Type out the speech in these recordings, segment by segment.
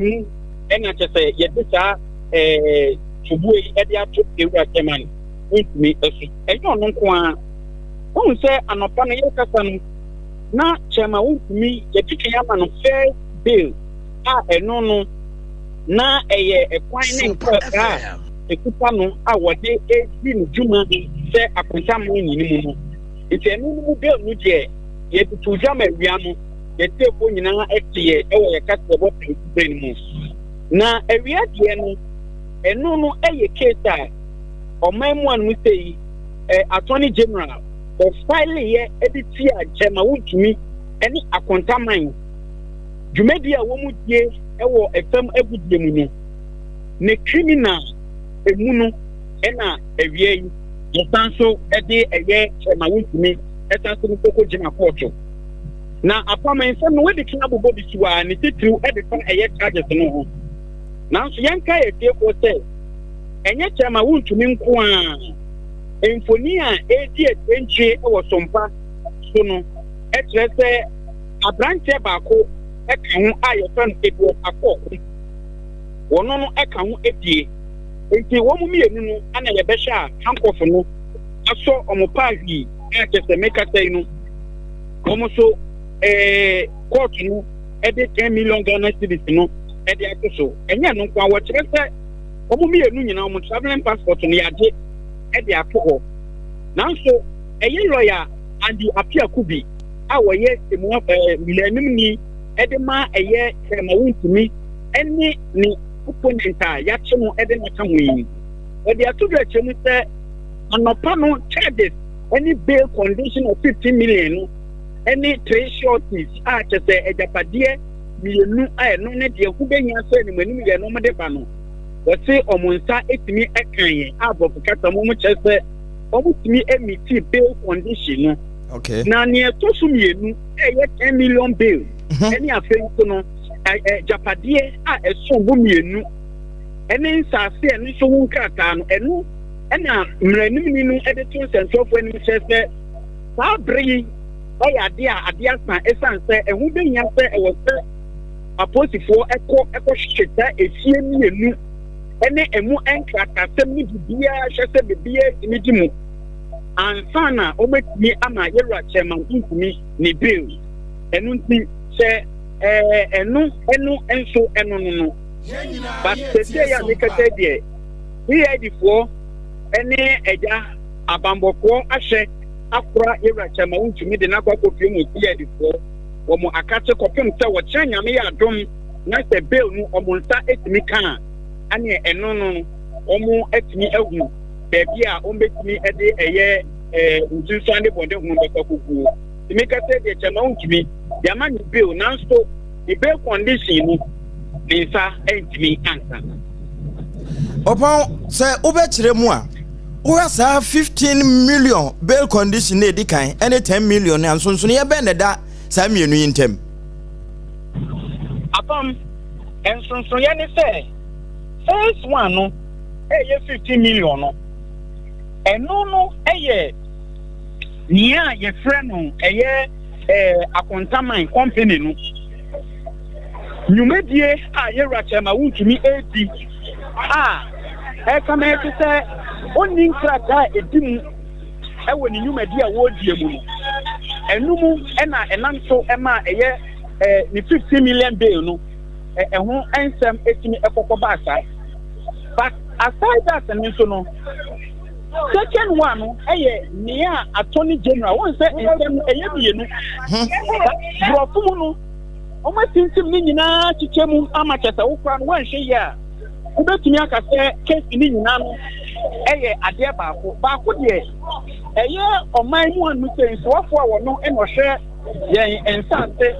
and I just say, yet this are to be at the actual chairman. Me, I don't know who say an upon a person. Now, chairman, me, the chairman of fair bill. No. Na a quine a coupano, our day 18 Juma, say a contaminant. It's a new bill, yet to jam a piano, yet take one in our FTA, or a cat of brain. Now, a reaction, and no, a case or my one we say, Attorney General, or finally, editor, Gemma would to me, any a contaminant. You may be a woman, yes. Ewo efem ebudie mu no ne criminal emuno ena ewie yi yesanso ede eye chemawuntumi esanso no koko gina court na apam ensem no we de kina bobo bisiwa ne titru ede fa eye charges no ho nanso yanka etie ko se enye chemawuntumi nko a enfoni a edi etwenche ewo sompa so no etrese abrante baako eka ho ayefan edo akoko wono no eka ho epie enti wo mu mienu no ana ye behya hankofo no aso omopahi akese meka sei no omo so court no ede 10 million Ghana cedis no ede akoso enye no kwa wo kire se omo mienu nyina omo traveling passport no yade ede akoko nanso eye lawyer andi apia kubi awo ye temu milenum ni edema eye chemawuntumi eni ni opponent a yache no ede na kamwe ode atudra chemu se anopa no charges any bail condition of 50 million any three shorties a chese ejapade mienu a no ne de kubenya se ni manum ye no mede ba no wote omunsa etimi ekan abofu kata mo chese omutimi emiti bail condition no okay na ne to so mienu eye 10 million bail any affair no japade a eso bo mienu ene nsase ene so wunkaka no enu ena mranim ni no ede to sentofo eni chese sa bri oya ade asan esanse ehu benya se ewo se aposifo eko hweta efie mienu ene emu enkaka sem ni bibia hwese bibia imidimu ansana ometimi ama yera chairman nkumi ni bill enu nti se enu enso enu no but se ya mekata die here for ene eja abamboko ahye akora yera chairman nkumi de nakwa kofi mu here for wo mo akate kopem se wo kyanyame ya dom na se bill no omonsa etimi kan ane enu no omo etimi ehu bebi a ombetimi ede eye ntunsande bonde hu mbeka kuku imeka say the chemawuntumi yama ni bill nanso the bail condition no nsa entimi ansa Opon say obekire mu a wo asa 15 million bail condition na edikan ene 10 million na nsonso ye be ne da sa mienu yintem apam ensonso ye ne say first one no eye 50 million no eno no eye nia ye frɛ no eye akontaman company no nyumedie a ye rachema wuntumi edi kama ete sɛ oni nkrata edimu ewo ni nyumedie a wodie mu no enumu na enanso ema eye ni 50 million bail no ho ensem etimi ekokɔ baasa but aside that nso no second one near Attorney General one say bienu brofu no o ma tintim ni nyina chichemu amachesa wo kra no wan hwe ya ubetumi aka se case ni nyina no ade baako de oman mu anu se nsofo a wono eno hwe yen ensante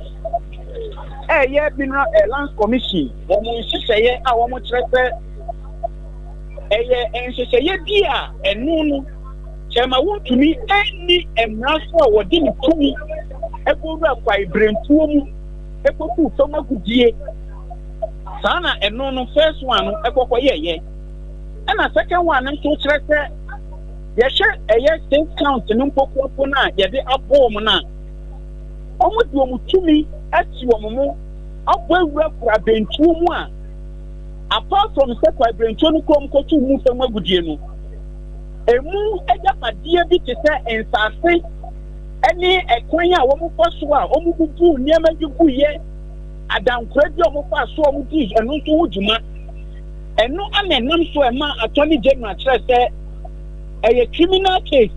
Mineral Lands Commission wo mo nhyehyeye a wo mo kyerɛ enhyehyeye bi a enu no chemawuntumi ani emraso a wodi ni tumi ekowura kwa Obrempong mu ekoku famagudie sana enu no first one no ekokɔ yeye na second one no to kyerɛ sɛ yɛhwɛ state council no mpokuopo na yɛde abɔ mu na ɔmo di ɔmo tumi ati ɔmo mu abwewura kura bentu mu a apart from say kwa bentu no kom ko tu mu fam agudie no emu ejapadie bi te say ensase eni ekwan a wo mu faso a wo mu bubu niam agugu ye adankura bi wo mu faso wo mu di enu nso wuduma enu anenam so ema attorney general kire say eye criminal case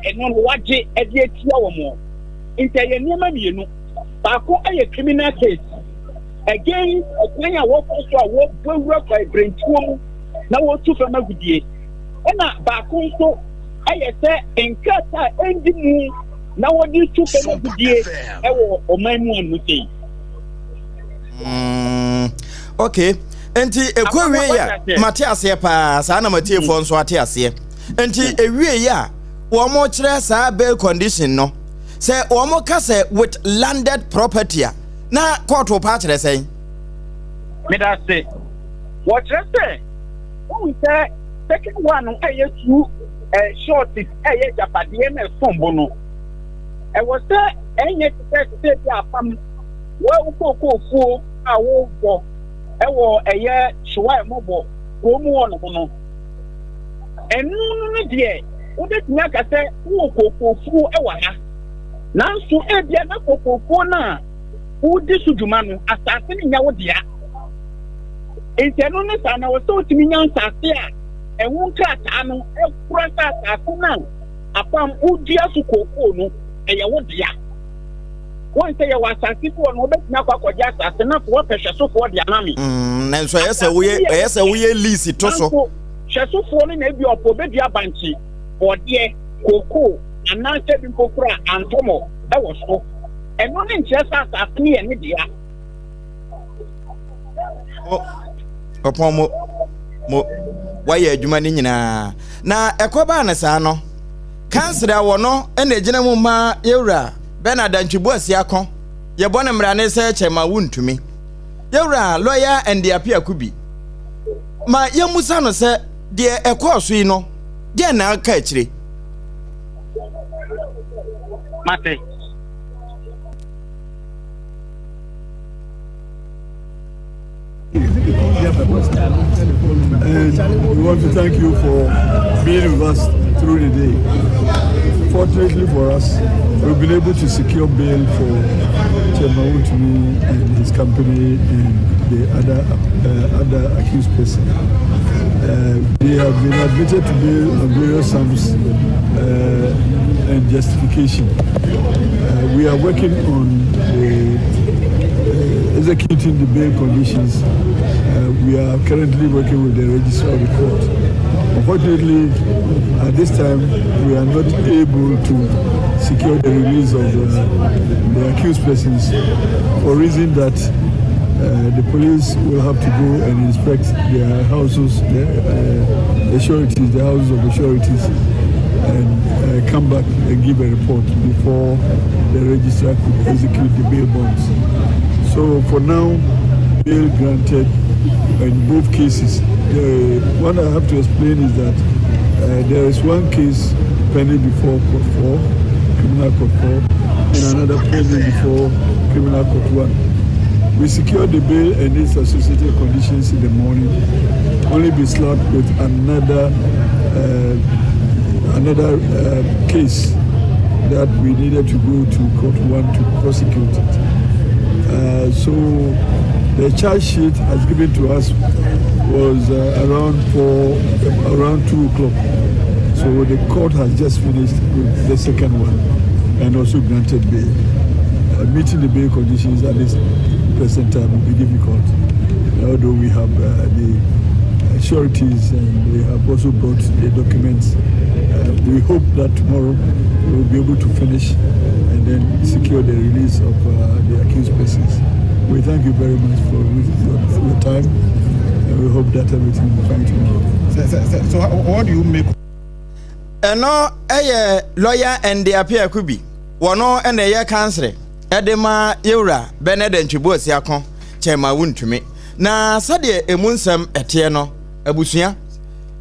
enu no waje e de atia wo mo nti eye niam mienu baako eye criminal case again ekwan a wo faso a wo bwewura kwa brentuo mu na wo tu fam agudie ena baako nso eye say enkata endi mu na wodi tu fam agudie ewo oman mu anu sei okay enti ekwewe ya mate ase pa saa na mate fo nso ate ase enti ewie ya wo mo kire saa bail condition no say wo mo ka say with landed property na court pa kire say me da say what say who say second one ayesu short is japade na sombo no e was say enye say apam wo kokofu awo go ewo eye hwa emobo romu ono no enu no de wo de tia ka say wo kokofu ewa ha nanso ebia na kokofu na wo di suduma no asase ni nya wo dia entenu ne sa na wo so timi nya asase a ewu krata no ekura asase na apam udia su kokofu no eye wo dia wọ́n sẹ́ yẹ wà sàǹtì fún ọ̀nà ọbẹ̀ tí náà kọ́ akọ̀já sàǹtì náà fún ọ̀pẹ̀ ṣẹ̀sọ́fọ́ ọ̀dì ànámi. Nanso ẹ̀yẹ́sẹ̀ wúyẹ́ líìsì tó so. Ṣẹ̀sọ́fọ́ ní ẹbí ọ̀pọ̀ ọbẹ̀ di abànkyì ọ̀díẹ̀ kòkó anáṣẹ́ bí nkókòrò àǹtọ́mọ̀ ẹ̀wọ̀ so. Ẹ̀nọ́ ní nkyẹn sàǹtì ní ẹ̀ní dìá. Ọ̀pọ̀ mo wáyé adwuma ní nyinaa. Na ẹ̀kọ́ bá àná sáà no kánsìrì àwọ̀ no ẹ̀nà ẹ̀gyina mu máa yẹ́wùrà Bernard Anchibu asiakon ye bone mrane se chema wuntumi yewra lawyer and the apia kubi ma ye musa no se de ekoso yi no de na aka akire mate and we want to thank you for being with us through the day. Fortunately for us, we've been able to secure bail for Chairman Wuntumi and his company and the other accused person. They have been admitted to bail on various sums and justification. We are working on executing the bail conditions. We are currently working with the registrar of the court. Unfortunately, at this time, we are not able to secure the release of the accused persons for reason that the police will have to go and inspect their houses, the sureties, the houses of the sureties, and come back and give a report before the registrar could execute the bail bonds. So for now, bail granted in both cases. What I have to explain is that there is one case pending before Court 4, Criminal Court 4, and another pending before Criminal Court 1. We secured the bail and its associated conditions in the morning, only be slapped with another case that we needed to go to Court 1 to prosecute it. So the charge sheet as given to us was around 2 o'clock. So the court has just finished with the second one and also granted bail. Meeting the bail conditions at this present time will be difficult, although we have the sureties and we have also brought the documents. We hope that tomorrow we will be able to finish and then secure the release of the accused persons. We thank you very much for your time, and we hope that everything will be fine tomorrow. So what do you make? No, lawyer and the appear could be one and a year cancer. Edema Yura, Bernard Anchibu asiakon, Chairman Wuntumi. Na Sadia emunsam etieno, Abusia.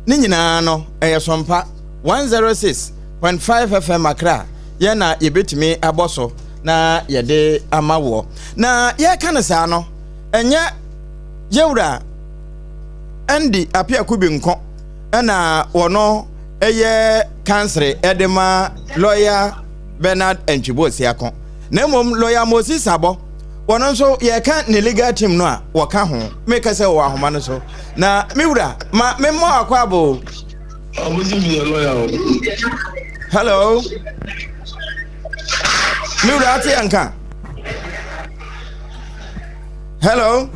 Nina no, Sompa 106.5 FM Accra. Yana yebetimi aboso na yede amawo. Na ye kanasa no, enya yewura andi apia kubi nko na wono eye kansere edema lawyer Bernard Entwibosi akon na mom lawyer Moses Abo wono nso ye kan ne legal team no a woka ho make say wo ahoma no so na miwura ma memmo akwa abo lawyer. Hello miwura ati anka. Hello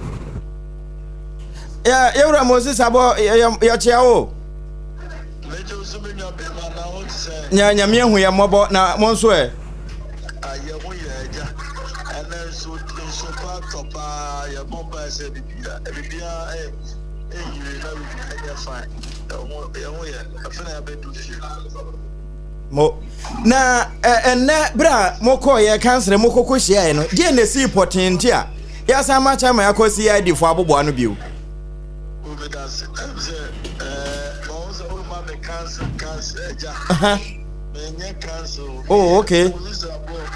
ya yewura Moses Abo ya chiawo nya mienhu ya mobo na monso e ayehu ya eja ene so pa topa ya bomba se bibia yire na bibia fine ehu ya afina ya bedu fi mo na enne bra moko ye kansere moko kohia ye no die na si potenti a ya sama chama ya kosi ya di fo abobo anu biu obedas cancer eja menye cancer. Oh, okay.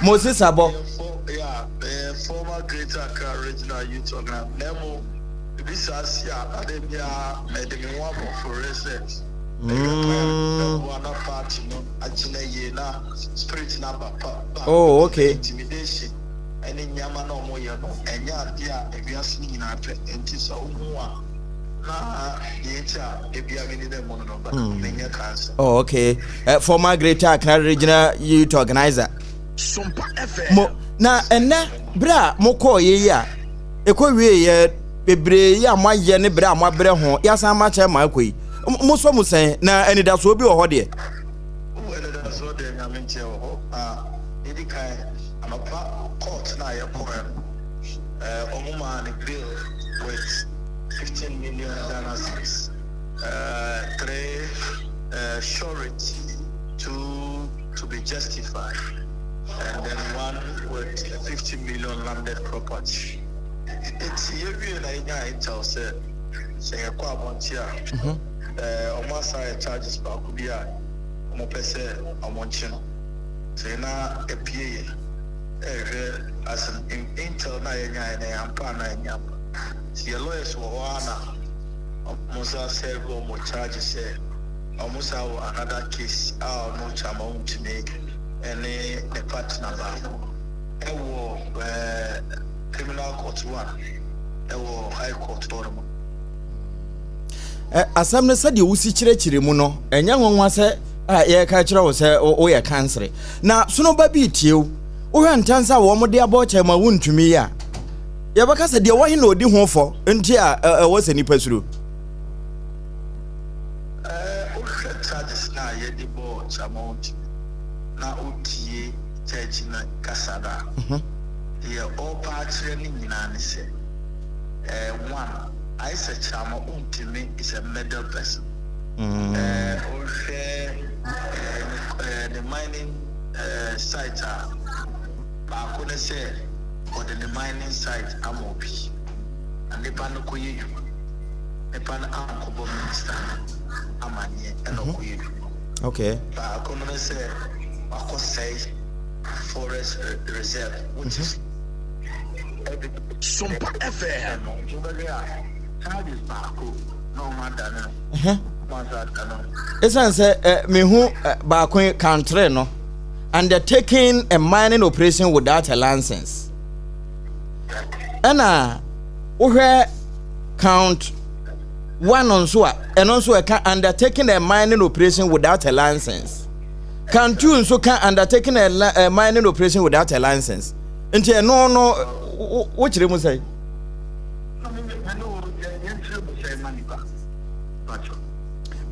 Moses Abo. Yeah, former Greater Accra Regional Youth Organ. Nemo, this is academia, one for research. One part, actually, spirit number. Oh, okay. Intimidation. And in Yamano Moyano, and Yadia, if you are seeing at and so oh, okay. Former Greater Accra Regional Youth Organizer. Sompa FM. Na enne bra moko ye ya. Ekọ wie ye bebre ya maye ne bra mabre ho. Ya san ma che ma akoi. Muso musen na eni da so obi wo ho de. Da so de nyamenche wo ho. Edi kai amapa court na ye poem. Omuma ne bill with 15 million dollars, 3 surety to be justified, and then one with 50 million landed property. It's here na intel said say kwa bontia almost charges back bia mo pese amonchino say na APA as an intel na yenya na ampa na yenya. The lawyers were Musa said, "More charges." Almost another case. No amount to make any partner. Criminal court 1. High court forum. Asam said you wusi chire mu no enya nwanwa se ye ka chire wo se o ye cancer na so no ba bi tie o hwe ntansa wo mo de aboche ma wuntumi ya ya baka se de wo hin na odi ho fo nti a wo se ni pasuro charges na ye de bo amount na otie church na kasada ye all part ni nyina ne se one I said chama untimi is a middle person the mining site ba ko ne say or the mining site amobi and the pan ko yeju the pan anko minister amanye and ko yeju okay ba ko ne say ko say forest reserve which is Sompa FM charges ba ko no matter esan say me hu ba ko country no undertaking a mining operation without a license. Ana wohwe count one on so and also undertaking a mining operation without a license. Count two so can undertaking a mining operation without a license. Nti no what you mu say?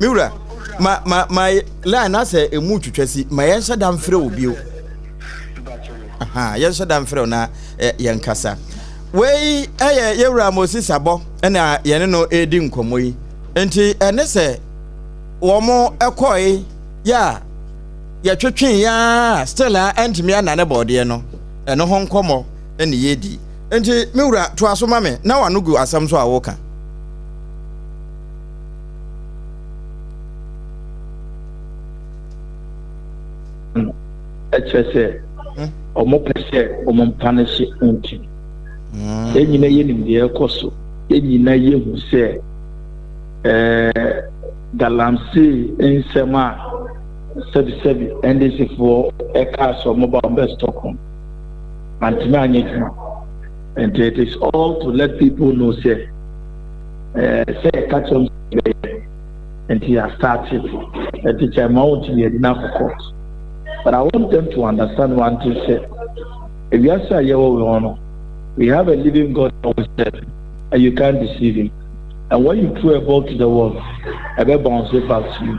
Miura my line as a emu twetwasi ma yenhye dam frɛ obi o aha yenhye dam frɛ na yenkasa wei yewura Moses Abo na yene no edi nkomo yi enti ene sɛ wo mo ekoi ya twetwen ya still antimi anane bode no eno ho nkomo ene yedi enti miura to aso ma me na wano gu asam so awoka ɛkyerɛ sɛ ɔmo pɛ sɛ ɔmo mpane hye nti Enyina yenim de ekoso. Enyina yehu se galamsey ensema sebi NDC for ekaso mobile best Stockholm. And it is all to let people know say catch on and he has started at the amount in the enough court. But I want them to understand one thing. Say, if you say we have a living God ourselves, and you can't deceive him. And when you throw a ball to the wall, I will bounce it back to you.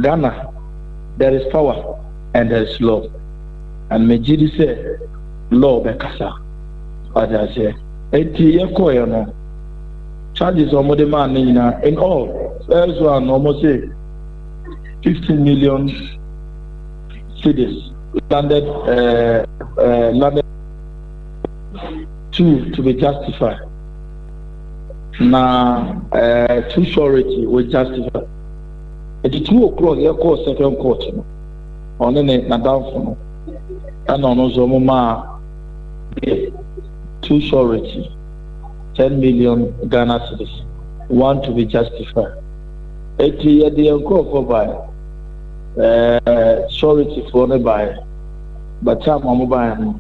Ghana, there is power and there is love. And Mejidi said, law bekasa. What I say, charges on the man in all. First one almost say 15 million cities landed to be justified. Now 2 surety will justify. At 2 o'clock, you call second court on the down and on Zomoma 2 surety, 10 million Ghana cedis, 1 to be justified. 80 years the uncle by surety for the buy, but time mobile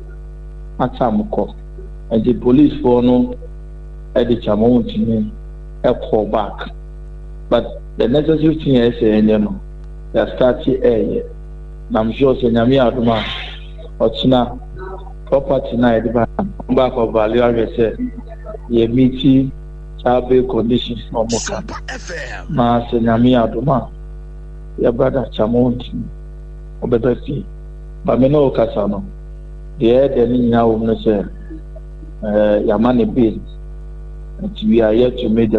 at time call, and the police for no edit amount to me a call back. But the necessary thing is saying, you know, they started early. I'm sure Senyami Aduma or China property night back of value. I said, ye meeting child conditions no more. Ma Senyami Aduma, your brother Chamonti, or better fee. But me no Casano. The head and now will say, Yamani bill. And we are yet to make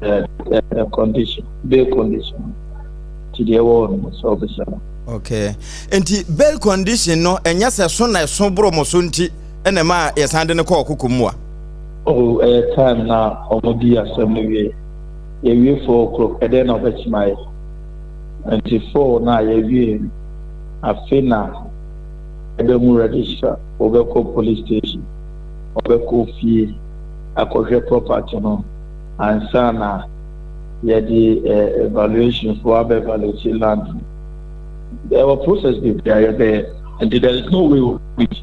the condition, bail condition to the award. Okay. And the bail condition no, and yes, as soon as some bromosunti and a ma is handing a call kukumwa. Oh, a time now, Omodi assembly. A year 4 o'clock, and then of it my 24 now, a year. A fina, a demo register, Obrempong police station, Obrempong fee. Akɔhwɛ property no ansa na yɛde evaluation for evaluate land. There were process there, and there is no way which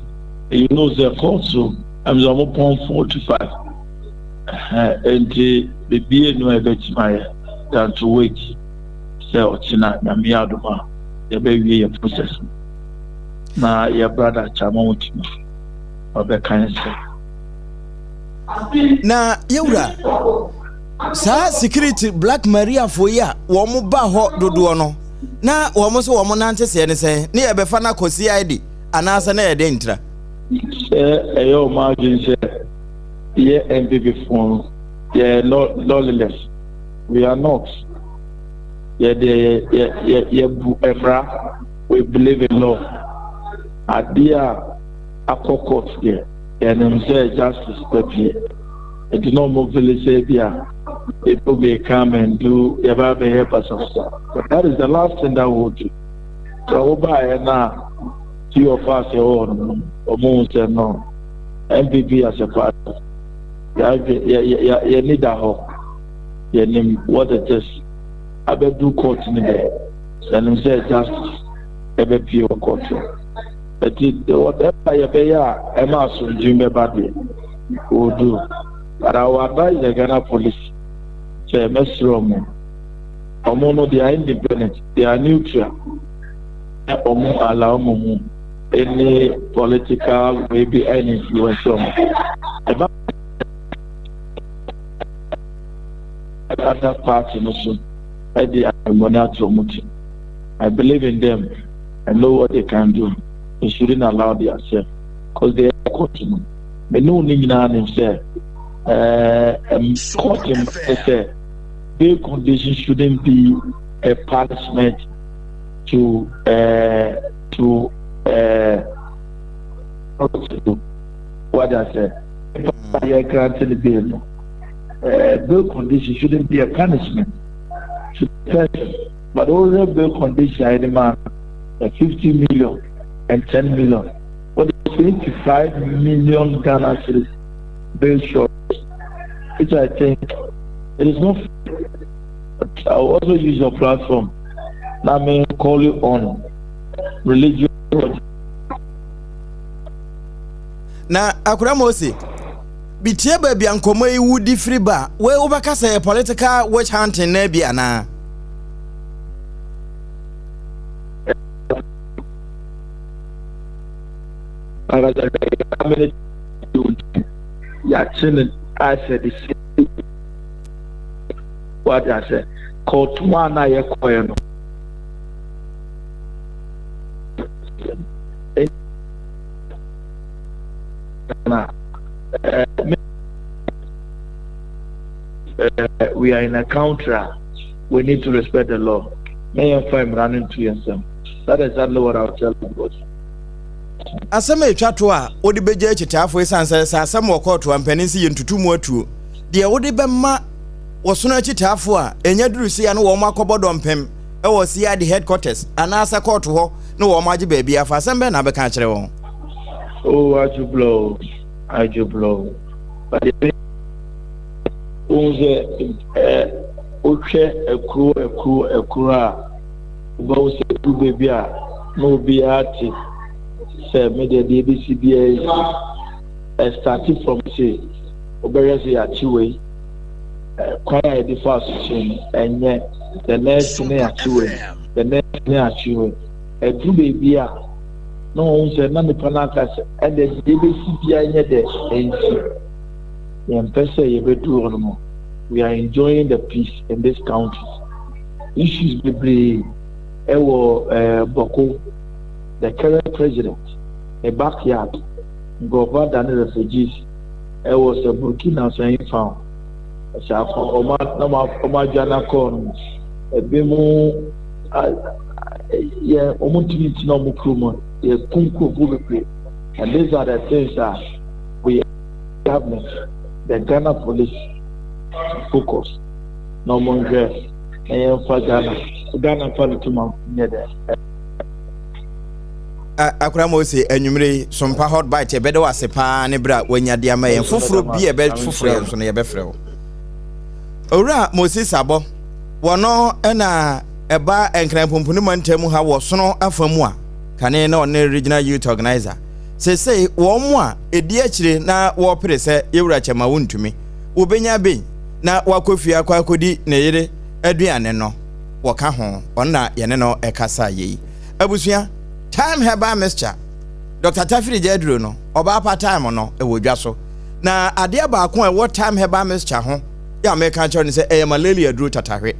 you know the court so I'm 1.45 and the baby no ebet my than to wait say ochina na me adoma the baby process na your brother Chamont obeka na yewura sa security Black Maria foya wo mo ba ho dodo no na wo mo so wo mo nante se ne se ne ye befa na kosi ID anasa na ye de ntra eyo margin se ye MPP phone ye lawless we are not ye bu emra we believe in law adia akokot there. And I'm saying justice, but it is not more village area. People may come and do about the help us. But that is the last thing that we will do. So by now, 2 of us or almost no MPP as a partner. You need a hope. You need what it is. I bet do court in there. And I'm saying justice, every pure court. But whatever you pay, I'm also doing bad will do. But I will advise the Ghana police to mess wrong. They are independent, they are neutral. Allow any political, maybe any influence on other party. I believe in them. I know what they can do. They shouldn't allow themselves because they are coaching. But no need himself. Coaching say bail condition shouldn't be a punishment to what I say. I granted the bail. Bail condition shouldn't be a punishment to the person. But all the bail condition I demand 50 million. And 10 million. What is 25 million Ghana cedis bail short, which I think it is not. I'll also use your platform. Now I may call you on religion. Na akura Mosi bitie ba bia nkomo yi wudi free ba we obaka say political witch hunting na bia na yeah, I said this. What I said, court one I acquire. We are in a country. We need to respect the law. May I find running to yourself. That is exactly what I'll tell you. asema etwa to a odi beje chitafo esanse sa asema okoto ampanisi yentutumu atuo de odi bemma wosono chitafo a enya durusi ya no wo makobodo mpem e wo sia the headquarters anasa court ho no wo maje ba bia fa asema na be ka kire won oh I do blow but the unze oche ekru a bo se tu baby a no be ati say media the ABCBA starting from say obeyasi achiwe kwaya the first chain and the next ne achiwe the next ne achiwe tu baby a no unse na me panaka and the ABCBA nye de ensi yempese yebedu no we are enjoying the peace in this country issues be ewo boko the current president a backyard governed than the refugees was a Burkina saying found Oma Jana Corn a Bimo Omutimiti no Mukrumo a Kunku Bubi and these are the things that we government the Ghana police focus no more and for Ghana for near there. Akura Mosi enwumre Sompa hot bite e bede wase pa ne bra wanyade ama yen foforo bi e be foforo yen so ne ye be frɛ wo owura Mosi Sabo wono na eba enkran pompunu mantamu ha wo sono afamu a kane na on regional youth organizer say wo mo a edi akire na wo pere se yewura chema wontumi wo benya ben na wakofi akwakodi ne yire aduane no wo ka ho onna ye ne no ekasa yi abusua time heba mixture Dr. Tafiri Jedro no Obaapa time no e wodwa so na ade ba ko e what time heba mixture ho ya me kan cho ni se e malaria duro tatahwe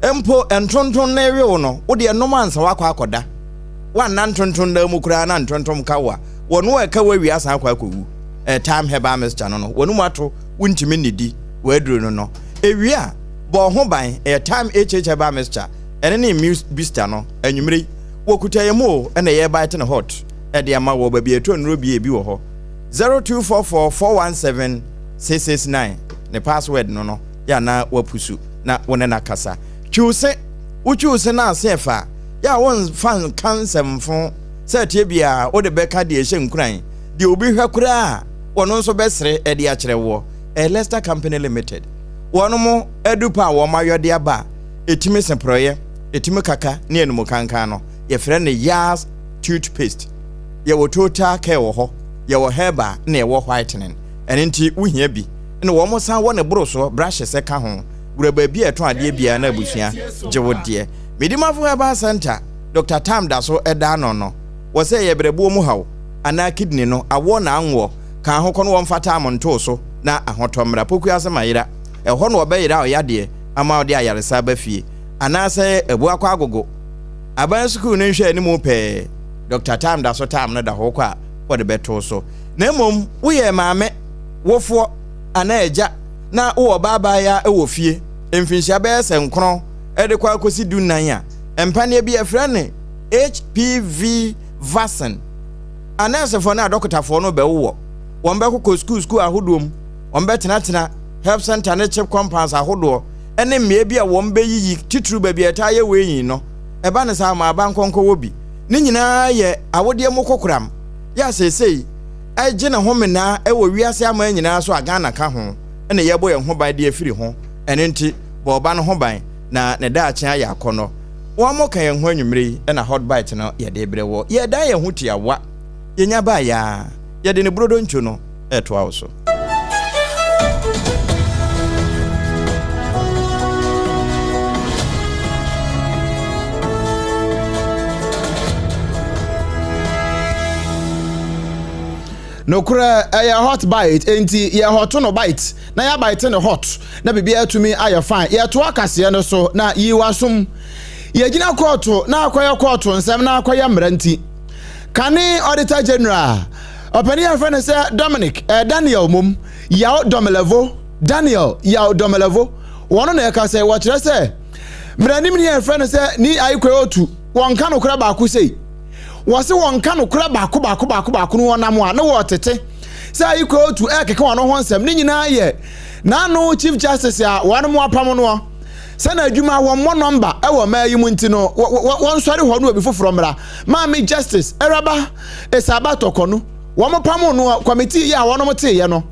empo entonton na ewe wo no wo de enom ansa wakwa akoda wa nan tonton da mu kura na ntontom kawa wono e ka wawi asa akwa akowu time heba mixture no wonu mato wuntimi nidi waduro no ewi a bo ho ban e time heba mixture ene ne booster no anwumre wokutayemo ene ye bite na hot e de ama wo ba bi eto nro bi ebi wo ho 0244417669 ne password no ya na wapusu na wona na kasa twuse uchuuse na asefa ya won fan kansem fon setie bia wo de beka de ehye nkuran de obi hwakura wono nso besre e de akere wo Leicester Company Limited wono mo edupa wo mayode aba etime semproye etime kaka ne enum kankan no ye frɛ Yas toothpaste ye wo total care wo ho ye wo herba na ye wo whitening enti wohia bi ne wo mo san wo ne broso brush se ka ho wuraba bi eto ade bia na abusua jewo de medimafo herba center Dr. Tam da so eda no wo se ye brebu mu hawo ana kidney no awo na anwo ka ho kono wo mfata amonto so na ahotomra poku asemayira ho no obeyira oyade ama ode ayaresa ba fie ana se ebu akwa agogo aban school ne hwe ani mu pe Dr. Tam da so Tam no da ho kwa wo de beto so na mom wo ye maame wofo ana eja na wo baba ya ewo fie emfinhia be senkron e de kwa akosi dunan a empane bi efre ne HPV vaccine ana se fo na doctor fo no be wo won be kokko school ahodom won be tenatena health center ne chip compounds ahodo ene mmea bi a won be yiyi titru ba bi eta ye weyin no eba ne sa ma abankonko wo bi ni nyina ye awode mu kokoram ya sesei agye home na ewo wiase ama nyina so agana ka ho ene yebo ye ho ban de afiri ho ene nti bo ba no ho ban na ne da akyea ya akono wo mo kan ye ho anwumre ena hot bite no ye de bre wo ye da ye ho tiawa ye nya ba ya ye de ne brodo nchu no eto awso no kura hot bite enti ya hot no bite na ya bite no hot na bibia tumi aye fine ya to akase no so na yi wasum ya gina court na akoya court nsem na akoya mranti kane auditor general opani afane say Dominic Daniel mum ya domelevo Daniel ya domelevo wono na ka say wo kire say mranim ni afane say ni ayikoya otu won ka no kura ba ku sei wose won ka no kura baako no wonam a na wo tete say ayiko otu ekeke wono ho nsem ni nyina ye na no chief justice a wano mo apam no say na adwuma won mo number e wo mayi mu nti no won sori ho no obi foforo mra ma me justice eraba esaba tokono wo mo pam no committee ya wono mo te ye no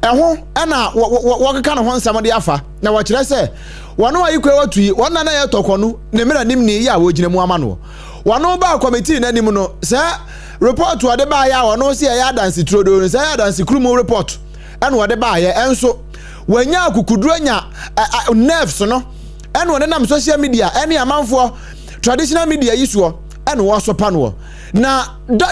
eho na wo keka no ho nsem de afa na wo kire say wono ayiko otu yi won na ye tokono ne mra nim ni ya wo gina mu ama no wano ba committee na nim no say report wade ba ya wano se ya dance trodo say ya dance krumo report ene wade ba ya enso wanya akukuduro nya nerves no ene wone nam social media ene amanfo traditional media yisuo ene wo so pa no na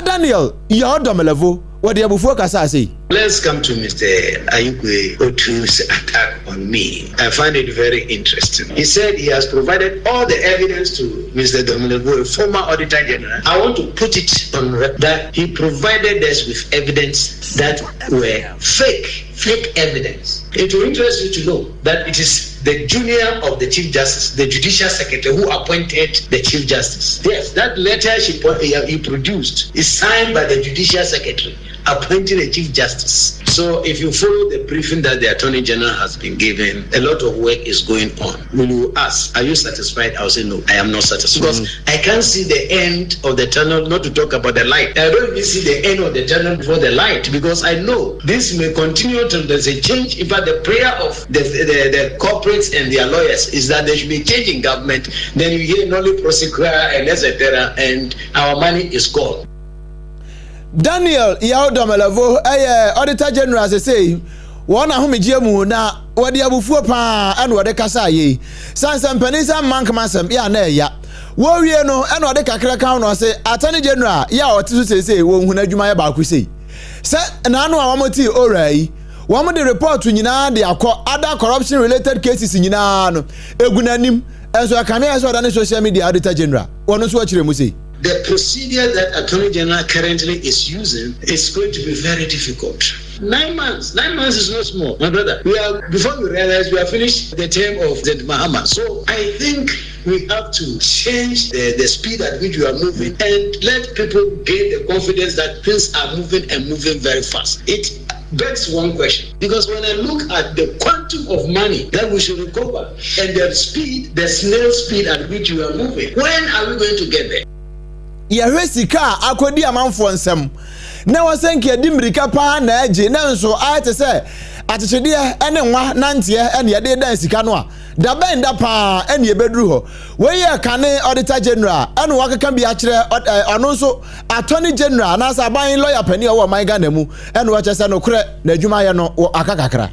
Daniel ya odomelevo wade abufuo kasa say. Let's come to Mr. Ayukwe Otu's attack on me. I find it very interesting. He said he has provided all the evidence to Mr. Domelevo, a former Auditor General. I want to put it on record that he provided us with evidence that were fake evidence. It will interest you to know that it is the junior of the Chief Justice, the Judicial Secretary, who appointed the Chief Justice. Yes, that letter he produced is signed by the Judicial Secretary appointing a Chief Justice. So if you follow the briefing that the Attorney General has been given, a lot of work is going on. When you ask, are you satisfied? I'll say no, I am not satisfied. Because I can't see the end of the tunnel, not to talk about the light. I don't even see the end of the tunnel before the light, because I know this may continue till there's a change. In fact, the prayer of the corporates and their lawyers is that there should be a change in government. Then you hear Nolly Prosecutor and etc. and our money is gone. Daniel Yaodomelevo Auditor General say wona homegye mu na wode abufuo pa ene wode kasa ye sansan panisa mankamasem ya na ya wo wie no ene wode kakra kan no say Attorney General ya otiso say wo hu na adwuma ya ba ku say se na anu a womoti orai womo de report nyina de akọ other corruption related cases nyina no egunanim enso akame enso da social media Auditor General wono so akire mu say the procedure that Attorney General currently is using is going to be very difficult. 9 months. 9 months is not small, my brother. Before you realize, we are finished the term of Zed Mahama. So I think we have to change the speed at which we are moving and let people gain the confidence that things are moving and moving very fast. It begs one question, because when I look at the quantum of money that we should recover and the speed, the snail speed at which we are moving, when are we going to get there? Yahwesika akodi amanfo nsem na wasenke adimirika pa na age na nso ayete se atechede ene nwa nante ene yede dan sika no a da ben da pa ene ebeduru ho we ye kane Auditor General ene wakeka bi a kire ono nso Attorney General na sa ban lawyer pani o man Ghana mu ene wa chese no kure na adwuma ye no akakakra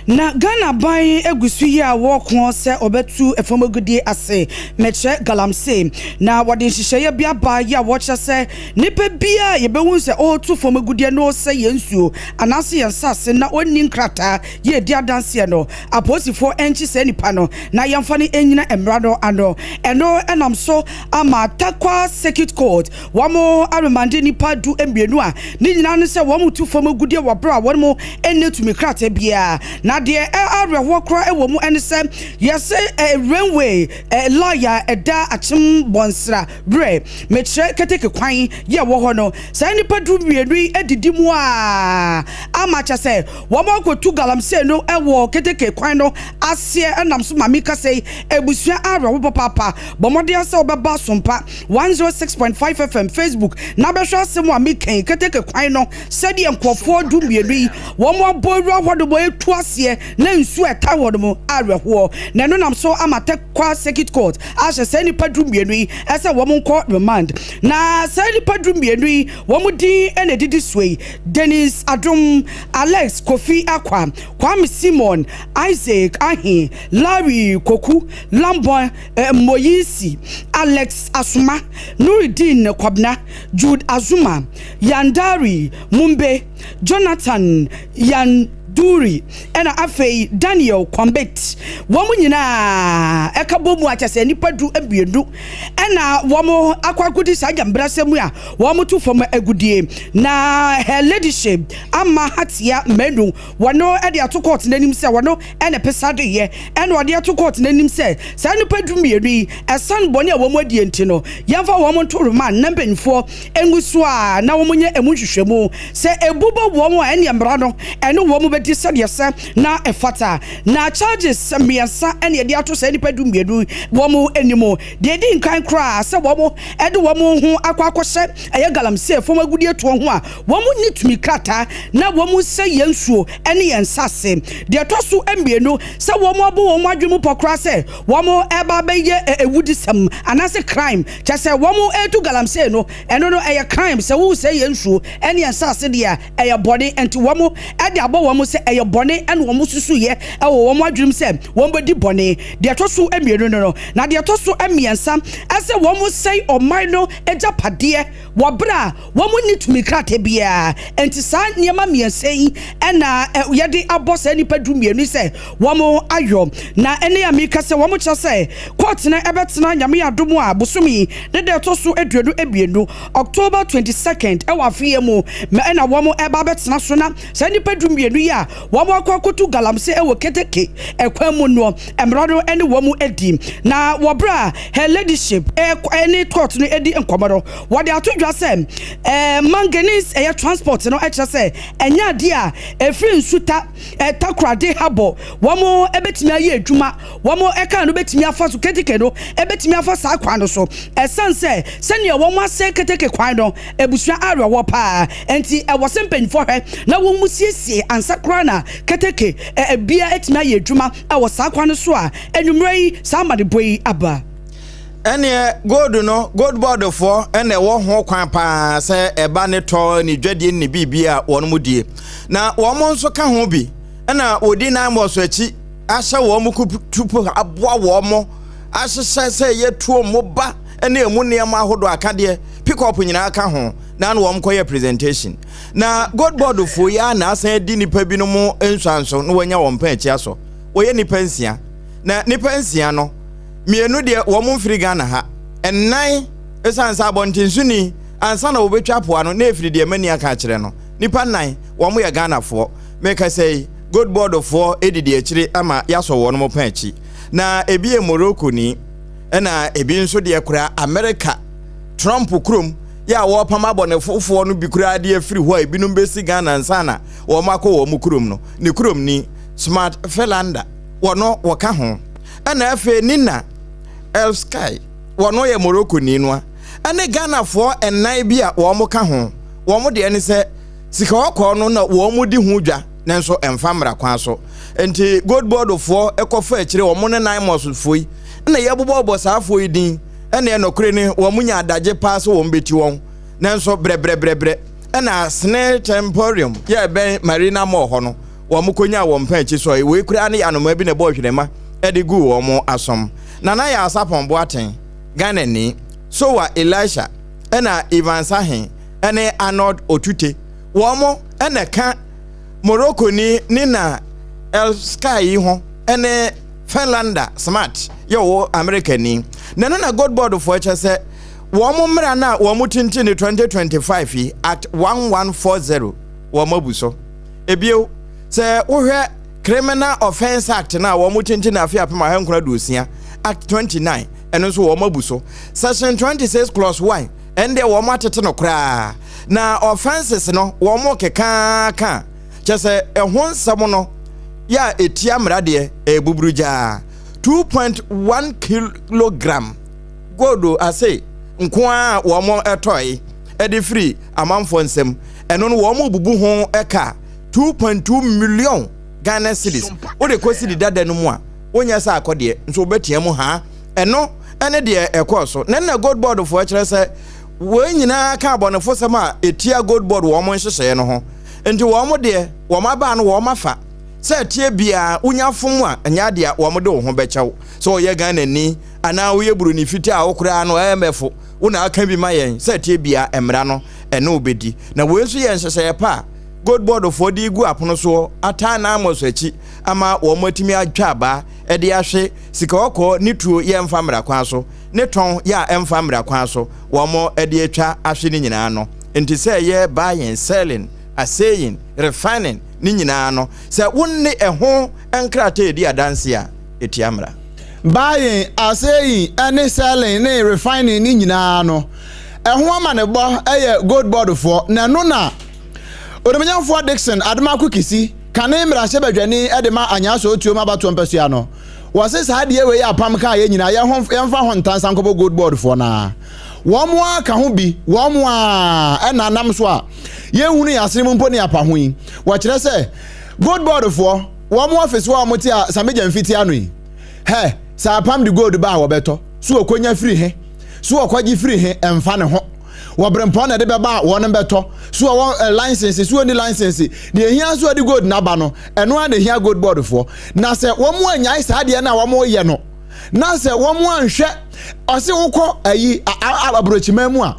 na Ghana ban egusu yi a wokon se obetu efomagudie ase meche galamse na wode nhihye bia ba ya woche se nipa bia ye behu se o tu fomagudie no se yensuo anase yensase na onni nkrata ye dia danse no aposifo enchi se nipa no na yemfa ne enyina emra no ano eno enam so ama takwa circuit court wamo aremande nipa du embienu a ni nyina no se wamo tu fomagudie wabra wonmo enetumi krata bia na na de arewo kra ewo mu ene se yes railway lawyer eda achim bonsra bre metre keteke kwan ye wo ho no sa nipa du mienu edidi mu a amacha se wo ma kwotu galamse no ewo keteke kwan no ase enam so mami ka sei ebusua arewo papa bomode ase obeba Sompa 106.5 FM Facebook na behwa asem a meken keteke kwan no sedi enkofo du mienu wo mo boru ahodo bo etu ase na nsu eta wodo arewo na no nam so amate kwa circuit court ashe se nipa du mienu ese wo mo nko remand na se nipa du mienu wo mo di ene didi sway Dennis Adum Alex Kofi Akwa Kwame Simon Isaac Ahi Larry Koku Lambon Moyisi Alex Asuma Nuruddin Kwabna Jude Azuma Yandari Mumbe Jonathan Duri ena afei Daniel Kwambet womu nyina ekabomu achase nipa du abienu ena womu akwagudi saja mbrasemu a womu tu fom agudie na her ladyship ama hatia menu wono ede ato court nanim se wono ene pesade ye ena wode ato court nanim se sa nipa du mienu esan bone a womu adie ntino yemfa womu to remand nambenfo enguso a na womu nye emunhwehwemu se ebubo womu a ene mbra no ene womu disadiasa na efata na charges miensa ene de ato se nipa du miedu womu enimo de di nkan kra se womu ede womu ho akwakose eye galamse fom agudie to ho a womu nitumi krata na womu se yensuo ene yensase de to so emienu se womu abo womu adwemu pokra se womu eba beye ewudisam anase crime chese womu etu galamse no eno no eye crime se wo se yensuo ene yensase de a eye body enti womu ede abo womu eye bone and wo mususu ye ewo wo adwum se wo bodi bone de toso emienu no na de toso emiensa ase wo mu sei oman no ejapade wo bra wo mu nitumi krate bia enti sa niema miensa yi ena ye de abose nipa du mienu se wo mu ayo na ene ya mika se wo mu cha se court na ebetena nyame adomu a bosomi de toso eduedu ebienu October 22nd ewa afie mu me ena wo mu eba betena so na se nipa du mienu ya womo akwakotu galamse ewo keteke ekwamu no emrado ene womu edi na wobra her ladyship ene court no edi enkomoro wode atodwa se manganese transport no eche se enya de a efri nsuta takrade habo womo ebetimi aye adwuma womo eka no betimi afa so keteke no ebetimi afa sa kwan no so esanse sene womo ase keteke kwan no ebusua arewo pa enti ewosempen for her na womu siesie ansakra na keteke bia etima ye dwuma awo sakwa no so a enumrei samade boyi aba ene gold board for ene wo ho kwan pa se eba ne to ni dwadie ni bibia wono mudie na wo mo nso ka ho bi ena odi na mo so achi ahye wo mo kutupu aboa wo mo ahye se ye tuo mo ba ene emu ne ma hodo akade pick up nyina ka ho na no wom koye presentation na god board fo ya na asan di nipa bi no mo ensuanso no wanya wom pa achi aso oye nipa nsia na nipa nsia no mienu de wom mfiri Ghana ha ennan esansa abontinsu ni ansa na obetwa poa no na efiri de mani aka kire no nipa nnan wom ya Ghana fo make say god board fo edidi akire ama yaso wo no mo pa achi na ebi Morocco ni na ebi nso de kura America Trump krom ya wo pama bone fofo no bi kura de afiri ho ebi no besi Ghana nsana wo makọ wo mu krom no ni krom ni smart Felanda wono woka ho ana afe nina El Sky wono ye Morocco ni no ane Ghana fo ennan bi a wo mo ka ho wo mo de ne se sika okọ no na wo mo di hu dwa nanso emfamra kwa so enti gold board fo ekofa akire wo mo ne nan mosfoi na ye bobo saafo idin ene enokure ni wo munya adaje pass wo mbeti won nanso brebre ena Snare Temporium ye ben Marina mo ho no wo mukonya wo mpa achi so we kura ne anoma bi ne bo hwirema edi gu wo mo asom na ya Asapon Boaten Ghana ni so wa Elisha ena Ivan Sahin ene Arnold Otute wo mo ene ka Morocco ni na El Sky ho ene Finlanda smart yo American ni na god board for say wo mo mra na wo mo tintin 2025 at 1140 wo mabuso ebio se wo hwe Criminal Offence Act na wo mo tintin na afia pema hankura dosia Act 29 eno so wo mabuso Section 26 clause 1 ende wo matete no kra na offenses no wo mo keka ka chese ehon nsam no ya etia mrade ebuburuja 2.1 kilogram gold ase nkoa wo mo etoy edi free amanfo nsem eno no wo mo bubu ho eka 2.2 million Ghana cedis o de kosi di dada no mu a onya sa akode nso obetia mu ha eno ene de ekoso na gold board fo kire se wo nyina ka abonefo sam a etia gold board wo mo nhyehyɛ no ho enti wo mo de wo maba no wo mafa se etie bia unya fom a anya de wo mo de wo ho bekyɛw so ye Ghana ni ana wo ye buru ni fiti a okura no emefo una aka bi ma yen se etie bia emra no ene obedi na wo nso ye nhyehyɛ pa gold board for the gu apono so ata na amoso achi ama wo matimi atwa ba e de ahwe sika okọ ni tuo ye mfa mra kwan so ne ton ya emfa mra kwan so wo mo e de atwa ahwe ni nyina no enti say ye buying selling assaying refining ni nyina no say wonne eho enkrata edi adanse a etiamra buying assaying and selling ne refining ni nyina no eho ama ne bo eye gold board for na no na Odomanyamfo Dixon Adamaku Kisi kane mrahye badwani edema anyaso otuo mabato mpesua no wose sa de we apam ka ye nyina ye mfa ho ntansa nkobo gold board for na wo mo aka ho bi wo mo a enanam so a ye hunu yasere mpo ne apa ho yi wo kire se gold board for wo mo office wo amoti a sameja mfiti anu yi he sa apam the gold ba wo beto so okonya free he so okwaji free he emfa ne ho Obrempong na de beba won beto so won license so ni license de hia so de gold na ba no eno an de hia gold board for na se wo mo anyai sa de na wo mo ye no na se wo mo anhwe ose wokọ ayi abrochima mu a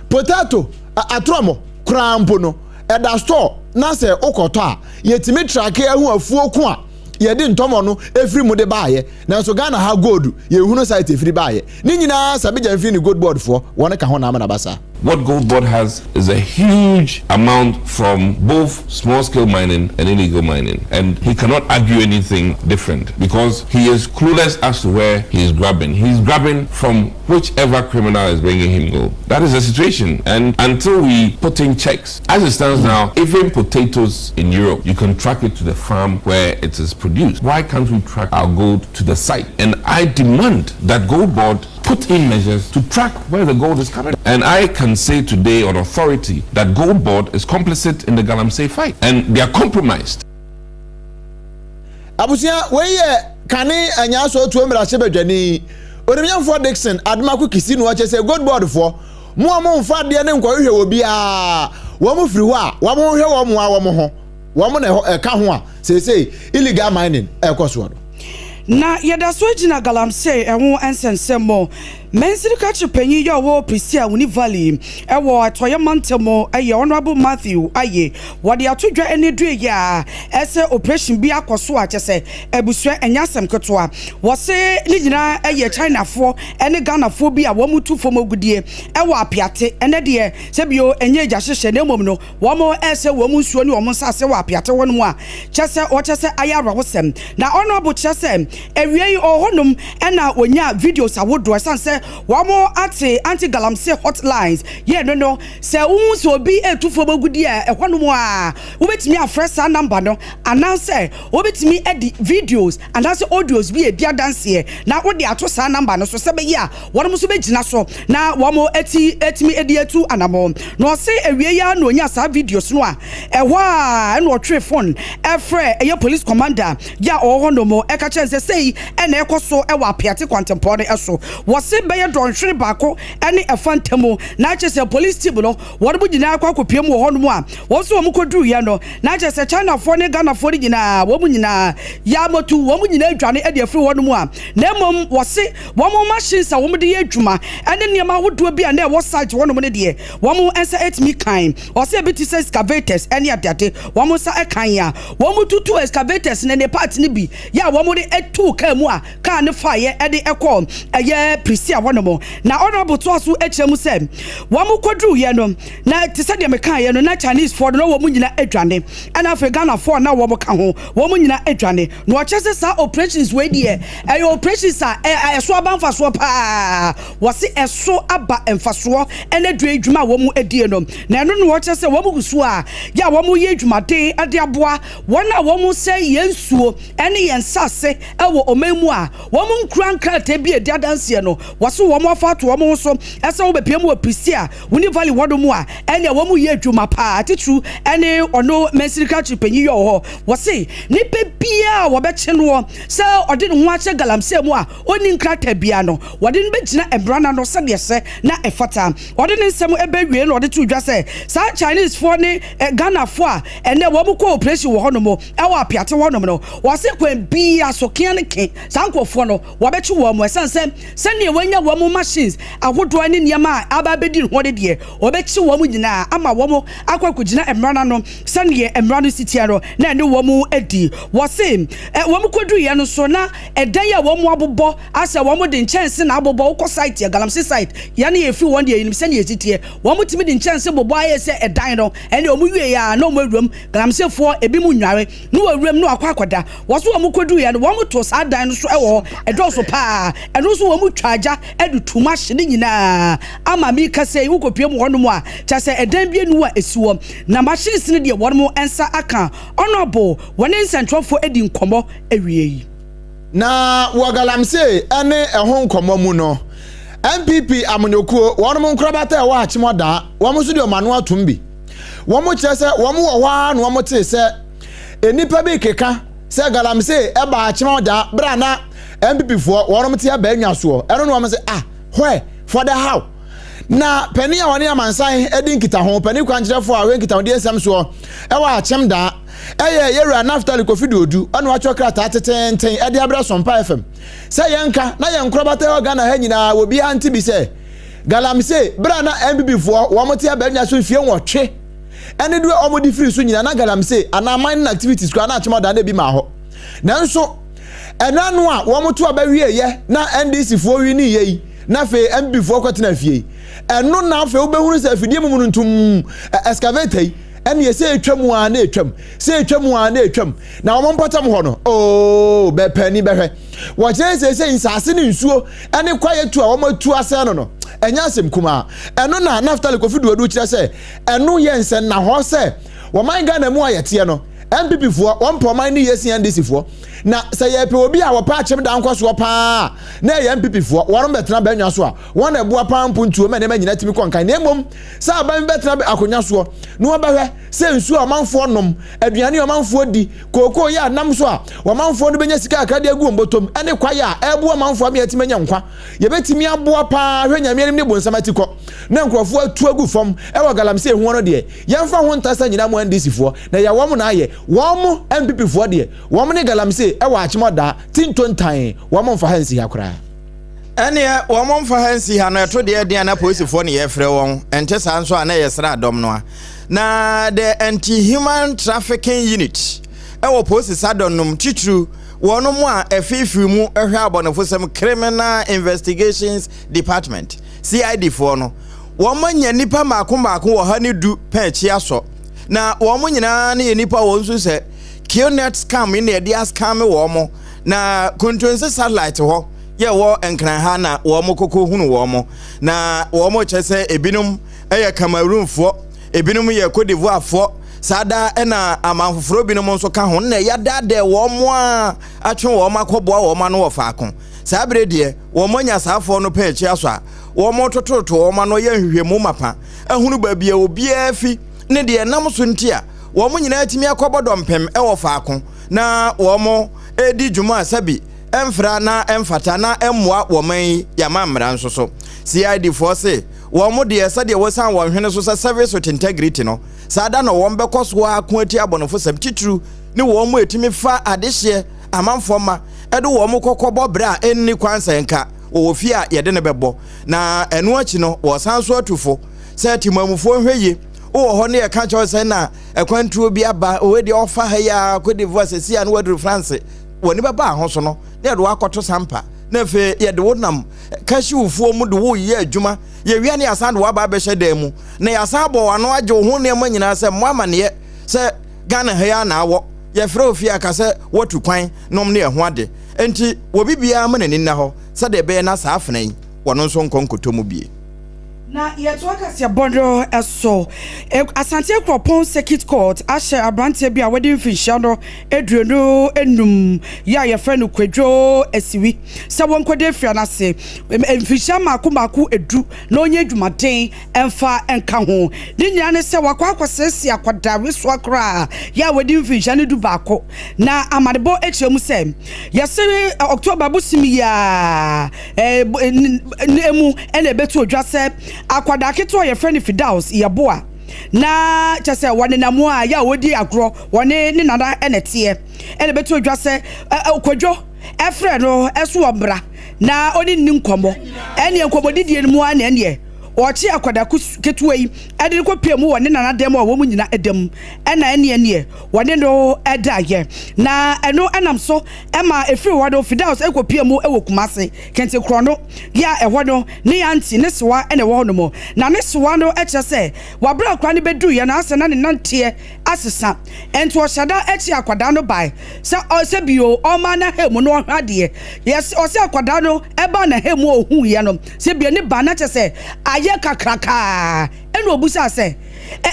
potato atromo krampo no e da store na se ukoto a yetimi track ehu afuo ko a ye di ntomo no efiri mu de baaye na so Ghana ha gold ye hunu site efiri baaye ni nyina sabe jamfi ni gold board for won ka ho na amana basa. What Gold Board has is a huge amount from both small-scale mining and illegal mining. And he cannot argue anything different because he is clueless as to where he is grabbing. He's grabbing from whichever criminal is bringing him gold. That is the situation. And until we put in checks, as it stands now, even potatoes in Europe, you can track it to the farm where it is produced. Why can't we track our gold to the site? And I demand that Gold Board put in measures to track where the gold is coming. And I can say today on authority that Gold Board is complicit in the Galamsey fight and they are compromised. Abusia weye kane anya so to emra sebedwani Obrempong Dixon Adamaku Kisi no ache say Gold Board for mo mfa de ne nkwohwe obi a wo mo firi ho a wo mo hwe wo mo a wo mo ho wo mo na ka ho a say illegal mining ekoso na yeda so gina Galamsey eho ensensemo Mensiri kachi penyi ya wo Prisia Uni Valley ewo atoye mantemo eye Honorable Matthew aye wade atodwa ene due ya ese operation bi akoso a chese ebusua enyasem ketoa wose ni nyina eye China fo ene Ghana fo bi a wo mutu fo mogudie ewo apiate ene de sebio enye eja hyehye na emom no wo mo ese wo mu nsuo ni wo mo nsase wo apiate wo no a chese o chese ayara wosem na Honorable chese ewie ohonum ena onya videos awodo sanse wamo ate anti-Galamsey hotlines ye no se unso obi etufo bagudi e hwanu mu a wobetimi afresa number no announce wobetimi edi videos announce audios bi e dia dance na wode ato sa number no so se be ya wono so begina so na wamo etimi edi etu anamo no se ewie ya no nya sa videos no a ehwa na otwe phone efre eye police commander ya ohwono mo eka chense sei ena ekoso ewa apiate contemporary eso wo se be don hwere bako ene efantamo na chese police team no wode bu nyina akwa kopiem wo hono mu a wo so wo koduru ya no na chese China fo ne Ghana fo nyina wo mu nyina ya motu wo mu nyina adwane e de afri hono mu a na mom wo se wo mu machines a wo mu de ye adwuma ene niam ahodo bi a na wo site hono mu ne de wo mu ensa etimi kan wo se beti se excavators ene apiate wo mu sa ekan ya wo mu tutu excavators ne ne part ne bi ya wo mu de etu kan mu a kan ne fa ye e de ekọ eye Prisia a wonomo na honorable to aso echemu sem wo mo kodru ye no na te se de meka ye no na Chinese for no wo mo nyina adwane and African Ghana for na wo mo ka ho wo mo nyina adwane no chese sa operations we de operations a eso aba mfaso pa wo se eso aba mfaso ene dwe adwuma wo mo adie no na eno no wo chese wo mo gusu a ya wo mo ye adwumade ade aboa wona wo mo se yensuo ene yensase ewo omemu a wo mo nkran te bi edi adanse no wo se wo mo afa to wo mo so ese wo bepiem wo prisia woni valley wodo mu a ene wo mo ye adwuma pa titru ene ono mensirika chipenyi yo ho wo se ni pe bia wo be che no se ode ne ho ache galamse mu a oni nkrata bia no wode ne begina ebrana no se de se na efata wode ne nsem ebewie no wode tu dwa se sa Chinese for ne Ghana for a ene wo mo ko operation wo ho no mo e wo apiate wo no mo wo se kwen bia so kian ke sankofo no wo be che wo mo sense se ne wanya wo mo machines ahodo ani niam aba bedi ho de de obechi wo mu nyina ama wo mu akwakugina emrana no sane emrana sitia no na ne wo mu edi wo se wo mu kodru ye no so na edan ya wo mu abobo ase wo mu de nchense na abobo uko site ya galamse site ya na yefi won de yinim sane sitie wo mu timi de nchense bobo aye se edan no ene wo mu wie ya na wo awuram galamse fo ebi mu nware no awuram no akwakoda wo so wo mu kodru ye no wo mu to sa dan no so ewo edo so pa eno so wo mu twaja edu tuma hye nyina ama mi kase wo kopie mu hono mu a chase edan bie nu a esiwo na machines ne de wono mu ensa aka honorable wone nsentrofo edi nkomo awie yi na wagalamse ene ehon nkomo mu no MPP amunyokuo wono mu nkrabata wa achimoda wo mu so de omanu atumbi wo mu chese wo mu wo hwa no wo mu te se enipa bi keka se galamse eba achimoda bra na MPP fo wono mu te aba anwaso eno no wo mu se where for the how na penny a woni amansan edi nkita ho penny kwanjirefo a we nkita ho de ensam so e wa achem da yewura naftali kofido odu onu acho krata tetenten edi abra Sompa FM se yenka na yenkrobata oga na ha nyina obi anti bi se galamse bra na MPP fo wo mote abanya so fie nwotwe ene du omodi free so nyina na galamse ana mining activities kwa na achema da na bi ma ho nanso enanu a wo moto abawie ye na NDC fo wi ni ye na fe MPP fo kwatena fie eno na fe obehunu se afidie mu ntum excavator ene ye se etwamu a na etwam se etwamu a na etwam na wo mpotam ho no be pani behwe wo kire se insase ne nsuo ene kwayetu a wo matu ase no enya asem kuma eno na naftali kofido odu kire se eno ye nsen na ho se wo man ga na mu ayete no MPP fo won poman ni yesi NDC fo na se ye pe obi a wo pa achem da nkoso pa na ye MPP fo woron betena ba nwa so a won ebua pa mpuntuo me na ma nyina timi konkan na emom sa ba betena akonya so no wo bahwe se nsu a manfo nom aduane o manfo di koko ya nam so a wo manfo no benya sika akade agu mbotom ene kwaya ebua manfo am yetime nya nkwa ye betimi aboa pa hwe nyame ne bonsamati ko na nkrofo atu agu fom e wo galamse hu no de yemfa ho ntasa nyina mo NDC fo na ya wo mo na aye wo MPP fo de wo ne galamse e wa achimoda tintontan wo mo mfa hansi akura ene wo mo mfa hansi ha no eto de de na police fo ne ye frɛ won ente san so ana ye sra adom no na the anti-human trafficking unit e wo police sadon num titru wono mu a efifiri mu ehwe abonofo sem criminal investigations department CID fo no wo manya nipa maako wo ha ne du pechi aso na wo mo nyina ne nipa wo nso se Kionet scam in the dia scam wo mo na control satellite ho ye wo enkran ha na wo mo kokko hunu wo mo na wo mo chese ebinum eye Cameroon fo ebinum ye Cote d'Ivoire fo sada ena amanfoforo binum nso ka ho na ya dade wo mo a atwe wo makoboa wo ma no wo faako sa brede wo mo nya saafo no pa echi aso a wo mo tototo wo ma no ye hwehwemu mapa ahunu ba bia obi afi ne de nam so ntia wo mo nyina atimi akobodo mpem e wo faako na wo mo edi dwuma asabi emfra na emfata na emmoa wo man yamamra nso so CID force wo mo de esa de wo san wo hwene so service with integrity no sada no wo mbekoso akon ati abonofo sam titru ne wo mo etimi fa adehye amanfo ma edo wo mo kokobo bra enni kwansa nka wo fi a yede ne bebo na eno achi no wo san so atufo se timamufo hweye wo ho ne ka chawo se na ekwantuo bi aba o we de ofa ha ya Cote d'Ivoire se sia no wadu France woni baba ho so no ne do akoto sampa na fe ye de wonam kashiwfo mu de wo ye adwuma ye wi ne asan de wa ba be hye mu na ya san bo wano agye ho ne ma nyina se mo amane se Ghana ha ya na awo ye frɛ ofi aka se watu kwan nom ne ho ade enti wo bibia ma nani na ho se de be na sa afenan wono nso nkonkoto mu bie na yeto akasia bondo eso Asante Apam Circuit Court ashe abrante bia wedding finishia no eduonu enum ya ye friend kwadwo asiwi se wonkode fia na se finishia maku edu na onye adwumaden emfa enka ho ni nyina ne se wakwa akwasesi akwada weso akra ya wedding finishia ne du baako na amadebo echemu se yese October busimi ya emu ene betu odwa se akwada keto ye friend Fidaus yeboa na chese wone namu a ya wodi agro wone ne nana enete ene beto odwa se okwadwo efre no eso obra na oni ni nkomo ene nkomodidie mu a na ene ochi akwada keto yi ede ko pie mu wone nana dem a wo mu nyina edem ena ene wone no edaye na eno enam so ema efri wado Fidaus ekopie mu ewokumase kente krono ya ehono ne yanti ne sewa ene wo no na ne sewa no eche se wabra kwa ne bedu ye na ase na ne nante asesa ento ohyada echi akwada no bai se bio o ma na hemu no hwade yes o se akwada no eba na hemu ohu ye no se bia ne ba na che se aye kakraka eno obusa se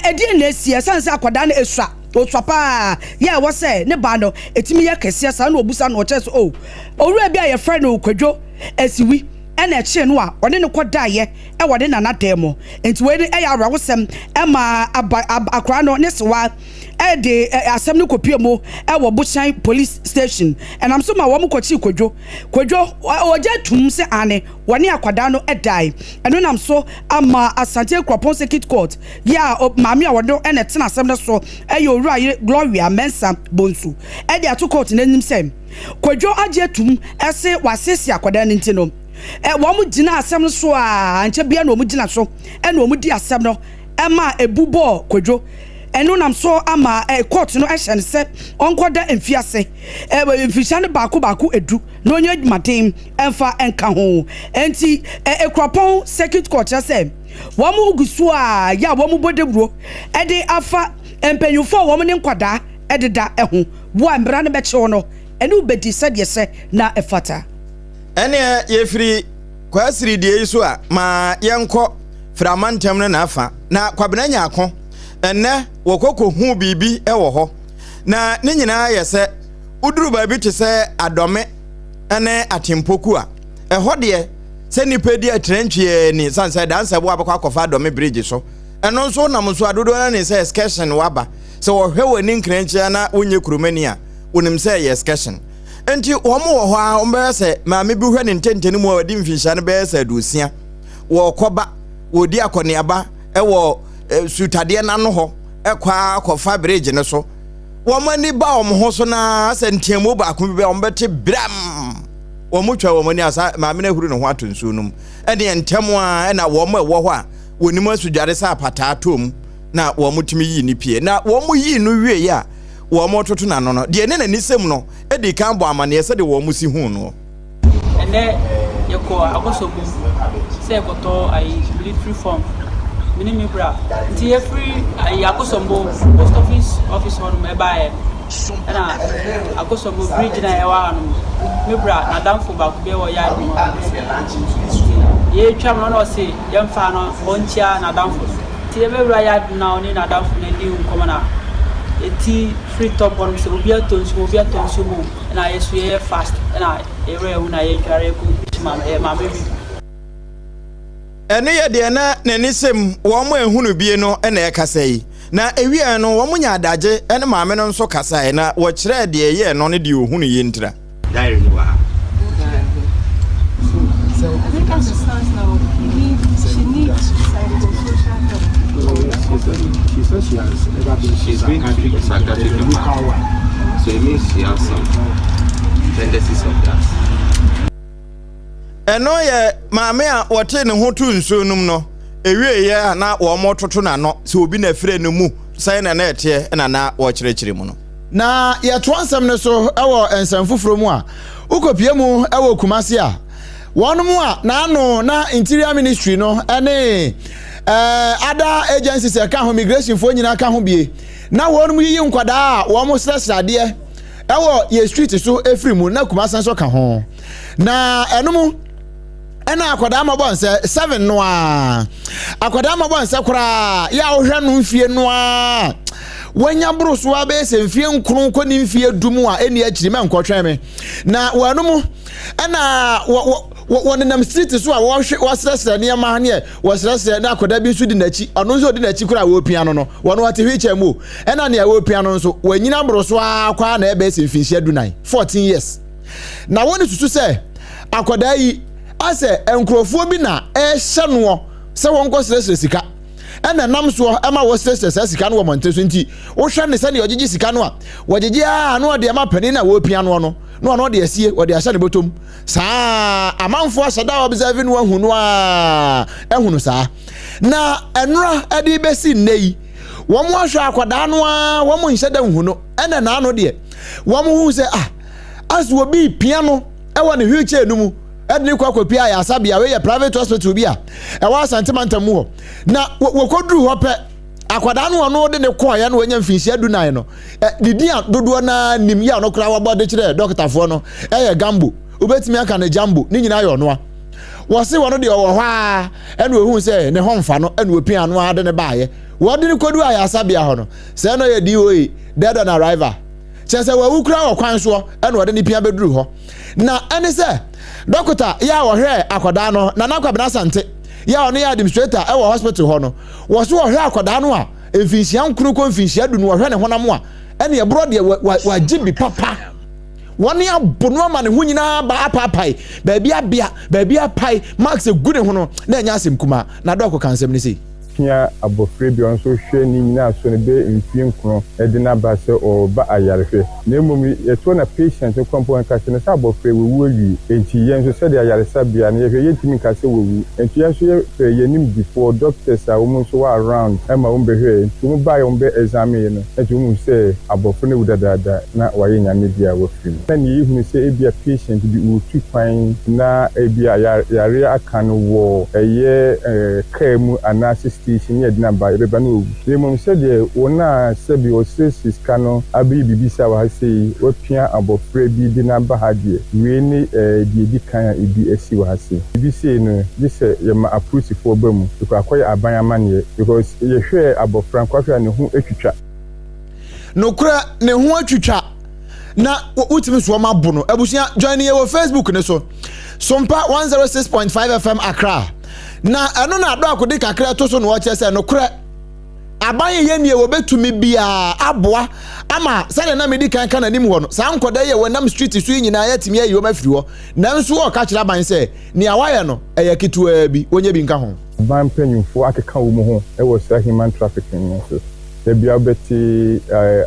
edie na esie sanse akwada na esua otwapa ya wo se ne ba no etimi ye kese sa na obusa na o che so owura bia ye friend no kwadwo asiwi ena eche no a one ne koda ye e wode na na demo enti we e ya rawosem e ma akra no ne sewa e de asem ne kopie mu e wo Bushan police station and am so ma wo mu kochi kwadwo oje tum se ane wone akwada no e dai eno nam so ama Asante Apam Circuit Court ya maami a wodo ena tena asem ne so e ye owura Gloria Mensa Bonsu e de ato court nanim sem kwadwo aje tum ese wasesi akwada ne ntino wo mu gina asem so a anche bia no mu gina so e no mu di asem no e ma ebubo kwadwo eno nam so ama court no ehye ne se onkoda emfiase emfisha ne baako edu no onye adwumaden emfa enka ho enti Apam Circuit Court se wo mu gusu a ya wo mu bodeburo e de afa empanyufo wo mu ne nkwada e de da eho bo ambra ne be che no ene ubedi sede se na efata ene yefiri kwasiri die iso a ma yenko framantem no na afa na kwabena nyako enne wokoko hu bibi ewo ho na ne nyina yese uduru ba bi tese adome ene atempoku a eho de se nipedi atrantwie ni sanse danse bo abakwa kofa adome bridge so eno nso nam so adodo na ne se excursion waba se wo hwe woni nkranchia na wonye kurumani a wonim se excursion enti omo wo ho a ombe se maame bi hwe ne ntenteni mu wadi mfinsha ne be se adusia wo koba wodi akoniaba ewo sutade na no ho ekwa kofa bridge ne so wo mani ba ho so na asentiamu ba ko bi ombete bram wo mutwa wo mani asa maame na huru ne ho atonsu num ene ntemu a na wo mo ewo ho a wonima asudware sa apata atom na wo mutumi yi ni pie na wo mu yi no wie ya wo mo toto na no de ne na nisem no e di kan bo amane ese de wo mu si hu no ene yeko akosobu se koto ai military form minimi bra nti ye free akosombo post office on me buy na akosombo bridge na e wa no me bra na damfo ba ku be wo ya di ye twam no no se ye mfa no bonchia na damfo ti ye be bra ya na oni na damfo na di nkomo na eti free top on se obi atonsu mu na yesu ye fast na e re hu na ye tware ku ma be ene ye de na nanisem wo mo ehunu bie no ene ekasa yi na ewie no wo mo nya adaje ene maame no nso kasa na wo kire de ye no ne de ohunu yi ntira diary ni wa so I think as it stands now she needs psychosocial help. She says she has never been to psychiatric so it means she has some tendencies of that. eno ye maame a wote ne ho tu nso num no ewie ye na wo mo toto na no se obi na fire ne mu sai na na ete na wo kirekire mu no na ye to ansem ne so ewo ensem foforo mu a ukopie mu ewo kumase a one more na interior ministry no ene other agencies ka ho migration fo nyina ka ho bie na wonu yiyi nkwada wo mo srasrade ewo ye street so efiri mu na kuma san so ka ho na enum ena akwada amabon se 7 no a akwada amabon se kura ya ohwe no mfie no a wanya bruso abe se mfie nkron koni mfie dumu a eni akiri me nkotwen me na wanum ena wonenam street so a wasrasra ne ma ne wasrasra na akwada bi so di nachi ono so di nachi kura wo pia no wono wate hwecha mu ena ne wo pia no so wanyina bruso akwa na ebe se mfie adunan 14 years na woni susu se akwada yi ase enkrofo bi na ehye no se won ko sresre sika ena nam so ema wo sresre sika no wo monteso nti wo hwe ne se ne ogigi sika no a wogigi no de ma pani na wo pia no de asie wo de ahye ne botom saa amanfo asada observe no ahunu a ehunu saa na enra ade besi nei wo mo ahwe akwada no a wo mo nhye da hunu ena na no de wo mo hu se as wo bi pia no ewo ne hwiche no mu edni kwa pia ya sabia we private hospital bia e wa santimanta mu ho na wokoduru ho pe akwada no no de ne kwa ya no wanya mfinsi adunan no didia dodo na nim ya no kra wabo de kire doctor fo no ye gambo obetimi aka na jambo ni nyina yo no a wo se wono de wo ho a ene ohun se ne ho mfa no ene opia no ade ne baaye wo de ne kodu ya sabia ho no se no ye DOA dead on arrival se wa wukura wo kwan so ene wo de ne pia beduru ho na ene se Dokota ya wo hwe akwada no na nakwabena sante ya ono ya administrator e wo hospital ho no wo so wo hwe akwada no a emfinsia nkuru ko emfinsia du no wo hwe ne honam a ene ye bro de wa jibi papa woni abono ma ne ho nyina ba apapai baabi apai max egune ho no na enya asem kuma na doko kansem ni sei pia abofre bi on so hwe ni nyina so ne be mfie nkro edina ba se o ba ayarehwe na emom ye to na patient kwampo kan se abofre wewu awi enti yen so se de ayaresa bia na ye yetimi kan se wewu enti yen so ye nim before doctors a wo so wa around ema wo be hwe enti wo ba ye wo be examine no enti wo se abofre ne wudadada na wa ye nyame bia wo firi na ni hu se e bia patient bi wo tu kwan na e bia yare akan wo eye kemu analysis station yɛ dina ba ebe ba no demom sɛ de wona sɛ bi o sesis kano abi bibisa wa sei opia abofra bi dina ba ha de we ni de di kan ebi esi wa sei bi sei no bi sɛ yɛ ma approach for ba mu ko akoyɛ aban amane because yɛ hwɛ abofra kwahwɛ ne ho atwitwa no kura ne ho atwitwa na utimi so ma bo no abusia join ye wo Facebook ne so Sompa 106.5 FM Accra na eno na ado akode kakra to so no wache se no kura abaye ye nie wo betumi bia aboa ama sele na medi kan kan anim ho no sa nkoda ye wonam street so nyina ya timi ayi wo mafiri ho na nso wo ka kira ban se ne awaye no eye kitua bi onye bi nka ho ban panyumfo akeka wo mu ho e wo sa human trafficking no so e bia beti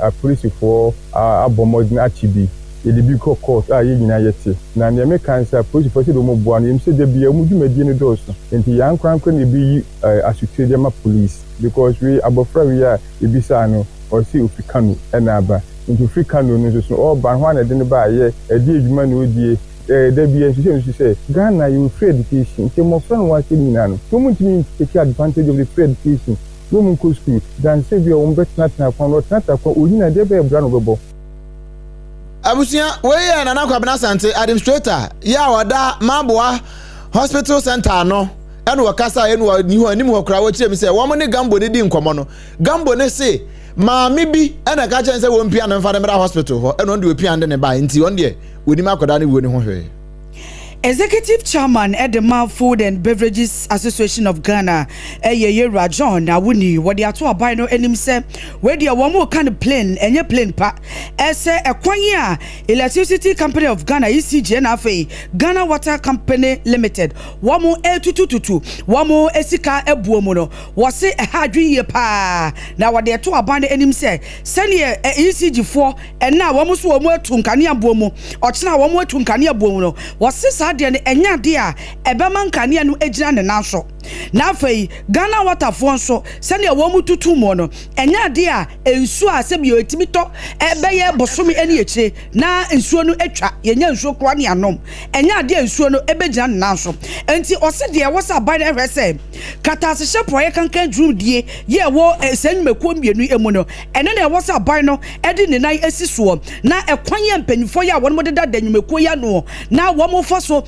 a police for abomodin achibi ele bi court a ye nyina yete na ne me kan sa police for se do mo boa no yim se de bia mu dwumadi ne do so enti yan krankra ne bi asutwe ma police because we abofra we are ebisa no or see ofikanu na aba enti ofikanu no so o ban ho na de ne ba ye e di edwuma na odie de bia nso se Ghana you free education enti mo friend wa se nyina no so muntimi take advantage of the free education no mun ko school dan se bia o mbetna tna kwa no tata kwa onyina de be bra no bebo abusia we ya na nakwabena sante administrator ya wada maboa hospital center no enu wakasa enu niho anim ho kra wo kire mi se wo mo ne gambo ne di nkomo no gambo ne se maami bi ena ka chen se wo mpia no mfa ne mra hospital ho enu onde opia ande ne ba nti on de woni makoda ne wo ne ho hwe Executive Chairman Edema Food and Beverages Association of Ghana, Eye Rajon, Awuni, what the ato abai no enim se, where the one more kind of plane, and your plane pa, ese a kwanya, Electricity Company of Ghana, ECG NFA, Ghana Water Company Limited, one more L222, one more Esika Ebuomono, was it a hadri ye pa. Now what the ato abai no enim se, send ye ECG4, and now one more Tunkania Buomo, or China one more Tunkania Buomo, was this anya dia ebeman kania no ejina ne nanso na afei Ghana waterfo nso sɛnea wɔn mu tutu mu no ɛnya ade a nsuo a sɛ bi otimi tɔ ɛbɛyɛ bosomi ɛne ekyire na nsuo no atwa yɛnya nsuo kora ne anom ɛnya ade a nsuo no ɛbɛgyina ne nan so enti ɔse deɛ wɔsa aban na ɛhwɛ sɛ katasehye proyɛ kankan drum die yɛ wɔ sɛnwumekuo mmienu emu no ɛno na wɔsa aban no ɛde ne nan asi soɔ na ɛkwan yɛ mpanyinfo yɛ a wɔn mo deda danyumekuo yɛ no na wɔn fa so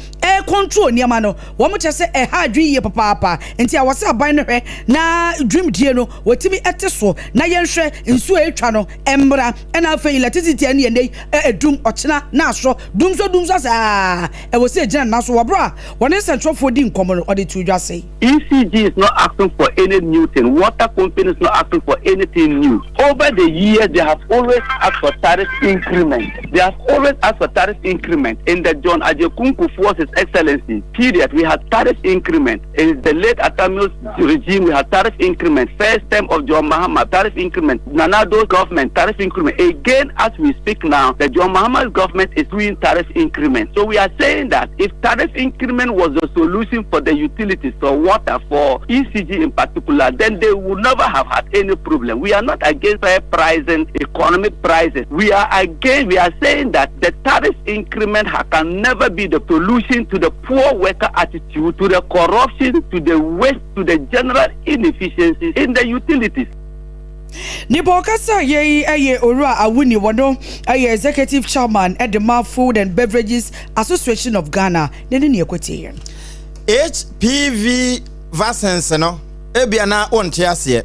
control nneɛma no wɔn kyɛ sɛ ɛha adwi yie papaapa enti a wɔsa aban no hwɛ na drum die no wɔtimi ɛte so na yɛnhwɛ nsuo etwa no ɛmmra ɛna afei electricity ɛne yɛn edum ɔkyena na aso dumso saa ɛwɔ sɛ gyina na so wɔbra wɔne nsɛntwɔfoɔ di nkɔmɔ no ɔde tu dwa sei. ECG is not asking for any new thing. Water company is not asking for anything new. Over the years, they have always asked for tariff increment. They have always asked for tariff increment. In the John Ajekunku Forces Excellency period, we had tariff increment. In the late Atamil's regime, we had tariff increment. First term of John Mahama, tariff increment. Nanado's government, tariff increment. Again, as we speak now, the John Mahama's government is doing tariff increment. So we are saying that if tariff increment was the solution for the utilities, for water, for ECG in particular, then they would never have had any problem. We are not against fair pricing, economic prices. We are saying that the tariff increment can never be the solution to the poor worker attitude, to the corruption, to the waste, to the general inefficiencies in the utilities. Nipo kasa ye Orua Awuni Wano executive chairman at the Food and Beverages Association of Ghana. Nene ekwete HPV vaccines no ebiana onte ase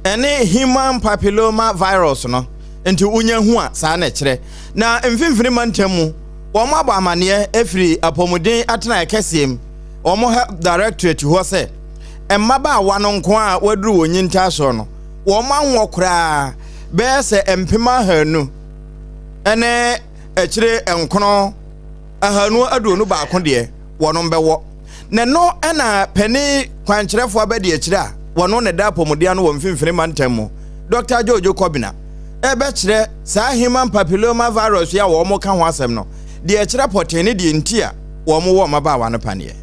ene human papilloma virus no enti unya hu a saa na kire na mfimfini mantemu wo mo aba amane efiri apomuden atena ekesiem wo mo directorate ho se emmaba awano nko a waduru wonyinta so no wo manwo kura be se empema hanu ene ekire enkono ahanu aduonu ba ko de wono mbewo ne no ena pani kwankyerefo abedi ekire a wono ne da pomodia no wo mfimfini mantemu Dr. Jojo Kobina ebe kire sa human papilloma virus ya wo mo ka ho asem no de ekire poteni de ntia wo mo wo maba wa no pane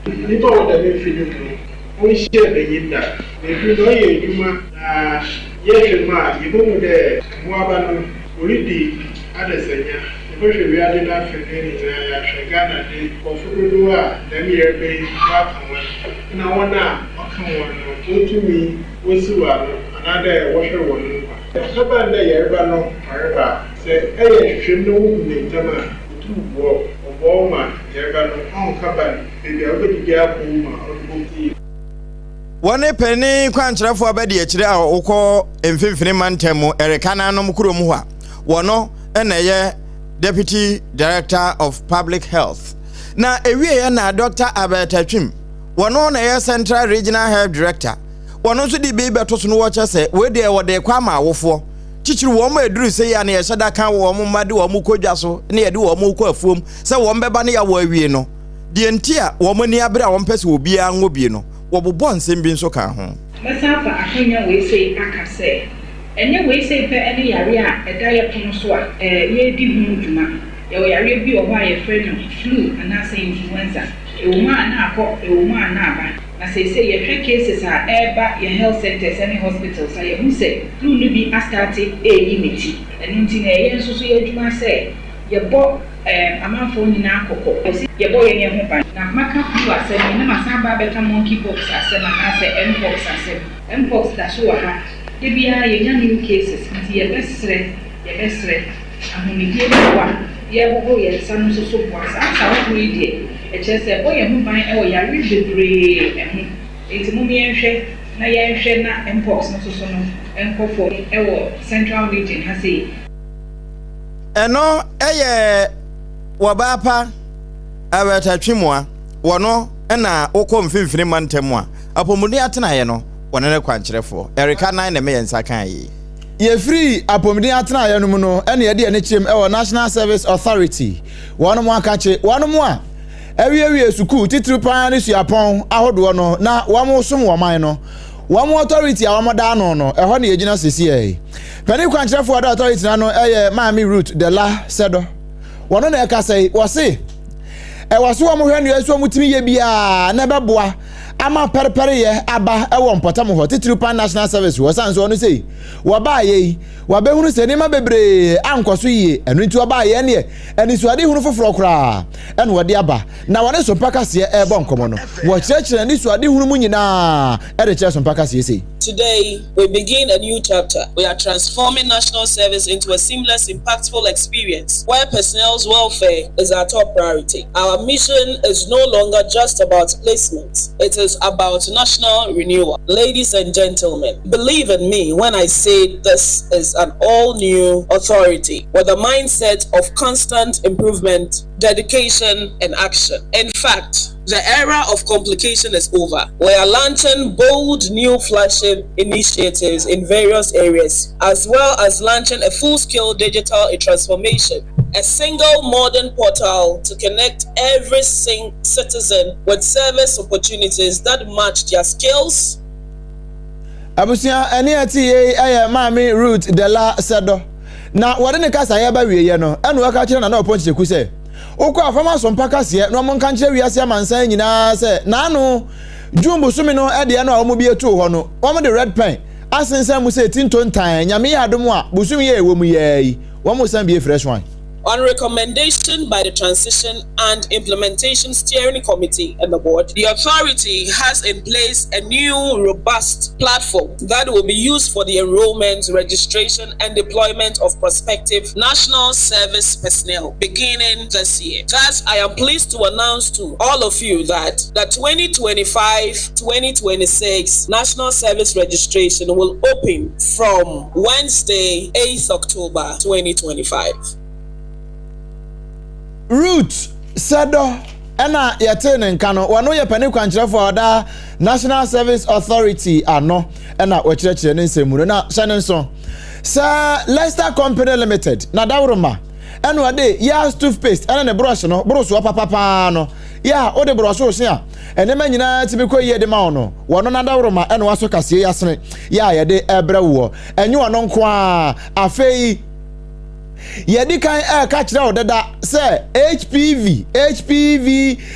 nipa wo da be fini no share the yinda if no ye duma na ye ma yibo de mo aba no oridi adesanya because we are in Africa in Ghana the kofudu a dem ye be back and na wana come on to me wosiwa another washer one saba nda yerba no areba say eye hwehwem no wu ne ntama tu bo oboma yerba no on kaban be be obedi ya ko ma obi One penny kwankyerefo abedi ekire a ukọ emfimfini mantemu erekana no mkurom ho a wono eneye Deputy Director of Public Health na ewie na Dr. Abetatwim wono na ye Central Regional Health Director wono so di be beto so no wo kyese we de wo de kwa ma awofo chichiri wo ma eduru se ya na ye hyeda kan wo mo made wo mo kodwa so na ye de wo mo kɔ afuom se wo mbeba na ya wo awie no de ntia wo mo ni abere a wo mpese obi a ngobie no wo bobɔ nsɛm bi nso ka ho masafa ahenya we say aka say enye we say pe ene yare a eda ye pono so a ye di hu dwuma ye wo yare bi o ho a ye frɛ no flu ana say influenza e wo ma na akɔ e wo ma na aba na say ye hwɛ cases a eba ye health centers and hospitals a ye hu say flu no bi astarte yi meti enu nti na ye nso so ye dwuma say ye bo amanfo nyina akɔkɔ ye bo ye ho ban na maka flu asɛm na masaba bɛka monkeypox asɛm na sɛ mpox asɛm mpox da so ha de bia ye nya new cases nti ye bɛsrɛ ahomedie bɛwa ye bobo ye nsa no so boa sa wo yi de ɛkyɛ sɛ bo ye ho ban ɛwɔ yare bebree ɛho nti mo yɛnhwɛ na yɛnhwɛ na mpox no so no ɛnkɔfo ɛwɔ central region ha sei ɛno ɛyɛ Obaapa Abetatwimwa wono na wokɔ mfimfini mantemu a apomuni atena ye no wono ne kwankyerefo erika nan na me yensa kan yi ye free apomuni atena ye no mu no ene ye de ne kyem e National Service Authority wono mo akache wono mo a ewie sukuu titiri pan ne suapon ahodo no na wamo som woman no wamo authority a wamo da no ɛhɔ ne yegina sesi e pani kwankyerefo da authority na no eye Mami Root de la Sedo wono na ɛka sɛ wɔse ɛwɔso wamo hwɛ ne aso mutimi ye bia na bɛboa ama perepere ye aba ewo mpotamo ho titiripa national service wo sanso onu sei wo ba ye wo be hunu se ni ma bebre ankoso yie enu nti wo ba ye ne eni so ade hunu foforo kra enu wo de aba na wone so pakase e bo nkomo no wo kirekire ni so ade hunu mu nyina e de kire so pakase sei. Today, we begin a new chapter. We are transforming national service into a seamless, impactful experience where personnel's welfare is our top priority. Our mission is no longer just about placement. It is about national renewal. Ladies and gentlemen, believe in me when I say this is an all-new authority with a mindset of constant improvement, dedication, and action. In fact, the era of complication is over. We are launching bold new flagship initiatives in various areas, as well as launching a full-scale digital transformation, a single modern portal to connect every citizen with service opportunities that match their skills. Abusia eni ati ye mami root de la sedo. Na wade ne kasa ya ba wiye no, enu aka kire na oponche ku se. Okwa afama Sompa kase no mon kan kire wiase amansan nyina se na no jumbo sumi no ede no omo bi etu ho no omo de red pen asensan mu se tintontan nyame ya adom a busumi ye ewo mu ye omo san bi fresh one. On recommendation by the Transition and Implementation Steering Committee and the Board, the authority has in place a new robust platform that will be used for the enrollment, registration, and deployment of prospective national service personnel beginning this year. Thus, I am pleased to announce to all of you that the 2025-2026 national service registration will open from Wednesday, 8th October 2025. Root Sado ena yete ne nka no wano ye pani kwankyerefo oda National Service Authority ano ena wakyerɛkyerɛ ne nsɛmu na hyɛne nso sa Leicester Company Limited na dawroma ena wade ya toothpaste ena ne brush no brush papa no ya ode brush o hia enema nyina tibi kɔ yie de ma ono wono na dawroma ena waso kasie yasene ya yede ebre wo enye wono nko a afei yedi kan ka kire odada say HPV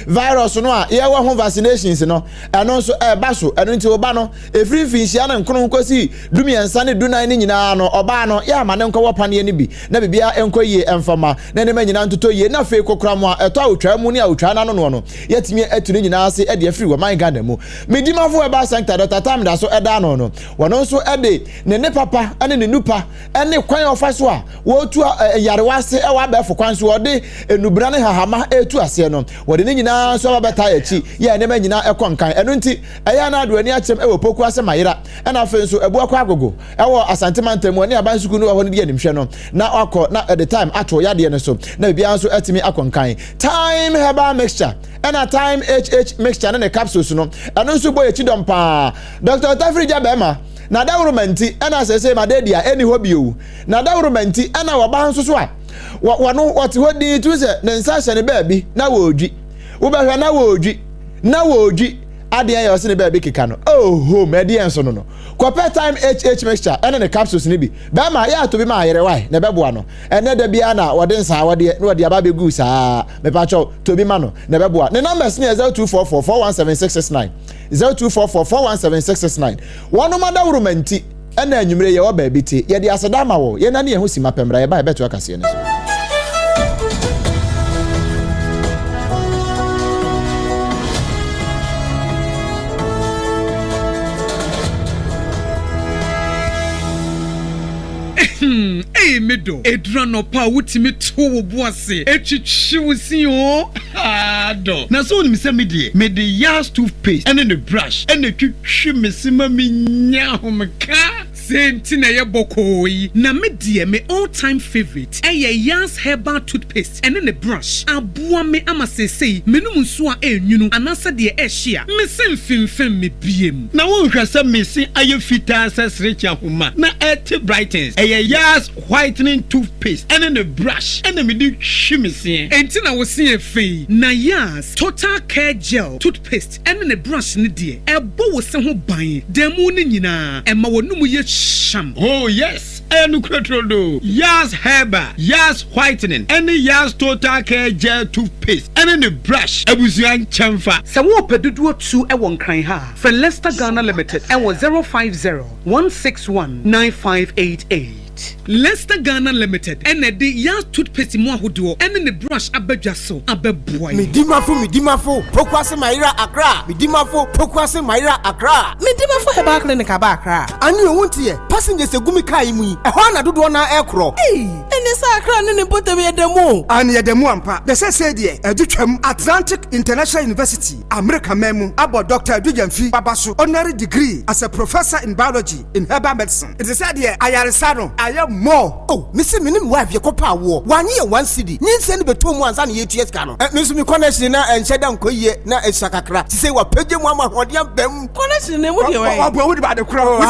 virus no a ye wa ho vaccinations no eno so ba so eno nti oba no efiri finhia na nkono nkosi dumiensa ne dunan ne nyina no oba no ya ma ne nko wopane ne bi na bibia enko yie emfama na ne manyina ntoto yie na fe kokora mu a eto awotwa mu ne awotwa na no yetimi atuni nyina ase e de afiri wa man Ghana mu medimafo eba sancta dr tam da so eda no wono so ede ne papa ane ne nupa ane kwan ofaso a wo tu yarewase e wa befo kwan so ode enubra ne hahama etu ase no wode ne nyina so abeta yachi ya ne manyina ekonkan eno nti eya na aduani achem ewo poku ase mayira ena afen so ebu akwa agogo ewo asantemantam woni abansuku no ho ne de animhwe no na akọ na at the time ato yade ne so na bia so atimi akonkan time herbal mixture ena time HH mixture ne capsules no eno so boye chidompa Dr. Tafrija Bema na dawrumenti ena sese madedia eni hobio na dawrumenti ena waba nso so a wano wati hodi tu se ne nsa hye ne baabi na wodwi wo behwe na wodwi ade ya yose ne baabi keka no oh medi enso no kope time HH mixture ena ne capsules ne bi ba ma ya to bi ma yere wai ne beboa no ene da bia na wode nsa wode no wode aba begu saa me pa cho to bi ma no ne beboa ne numbers ne 0244417669 0244417669 wano madawrumenti ena anwumre ye wo baabi ti ye de aseda ma wo ye na ne ye ho sima pemra ye ba beto akase ne so. Medo edrano pa wutimi to wo boase etwitwi wusi o do na so ni se mede yas toothpaste ene ne brush ene twitwi mesima minya homka senti na ye bokoi na medie me all time favorite yas herbal toothpaste ene ne brush aboa me amasesei menum nso a enwunu anasa de ehia mesen finfem me biem na wo hwese mesi ayefita sesrecha homa na et brightens yas whitening toothpaste and the brush and the midi shimisi entina wo se efei na yas total care gel toothpaste and the brush ne de ebo wo se ho ban demu ne nyina ema wonum ye sham. Oh yes, enu kretrodo. Yas Herba, Yas Whitening, any Yas Total Care Gel Toothpaste, and any brush. Ebusian chamfa. Sawo pedudu tu e won kan ha. For Leicester Ghana Limited, and was 050-161-9588. Leicester Ghana Limited, and the Yas Toothpaste mo ahodo, and the brush abedwaso abeboy. Midimafo, Pokwase Maira Accra. Midimafo, Pokwase Maira Accra. Midimafo Heba Clinic aba Accra. Anu won't here. Passengers egumi kai mu. E ho na dodo na ekro. Hey, ene sa Accra ne pote we demo. Ani ye demo ampa. The say there, edutwam Atlantic International University, America memu, about Dr. Edujamfi Babasu, honorary degree as a professor in biology in herbal medicine. It is said here, Ayaresano, I am more. Oh, Missy Minim wife, your copa war. 1 year, 1 city. Need send be 2 months and 8 years cano. Miss me connection and shut down Koye, na a sakakra. To say what Peggy Mama, what young them connection, what you want about the crow.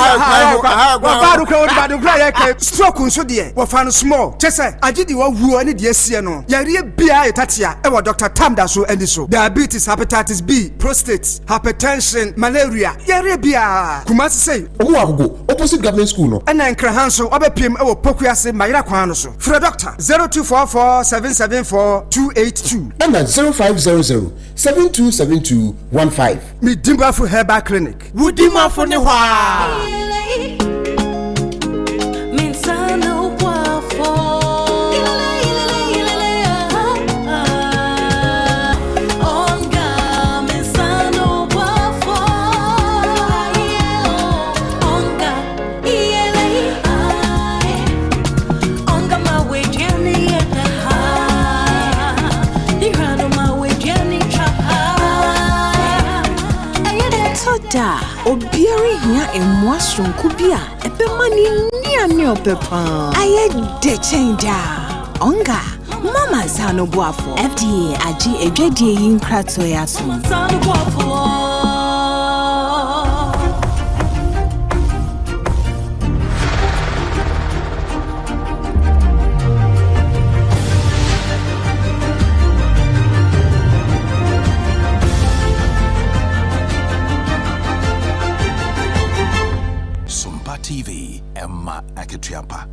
Stroke on so dear, what found small. Chessa, I did you who any dear Siano. Yaria Bia Tatia, ever Dr. Tamdaso and so. Diabetes, hepatitis B, prostate, hypertension, malaria. Yaria Bia. Kumasi say, oh, opposite government school. No. And then Krahanso, Obepim, our Pokuase, Maira Kwanoso. For a doctor, 0244-774-282. And then 0500-727215. Midimba for Herbal Clinic. Woodima for Newa. Da obiari hia emwashon kubia epemani ni opepa aye de change onga mama sano boafo FDA agi edwedie yin krato ya so sano boafo TV Emma Aketiapa.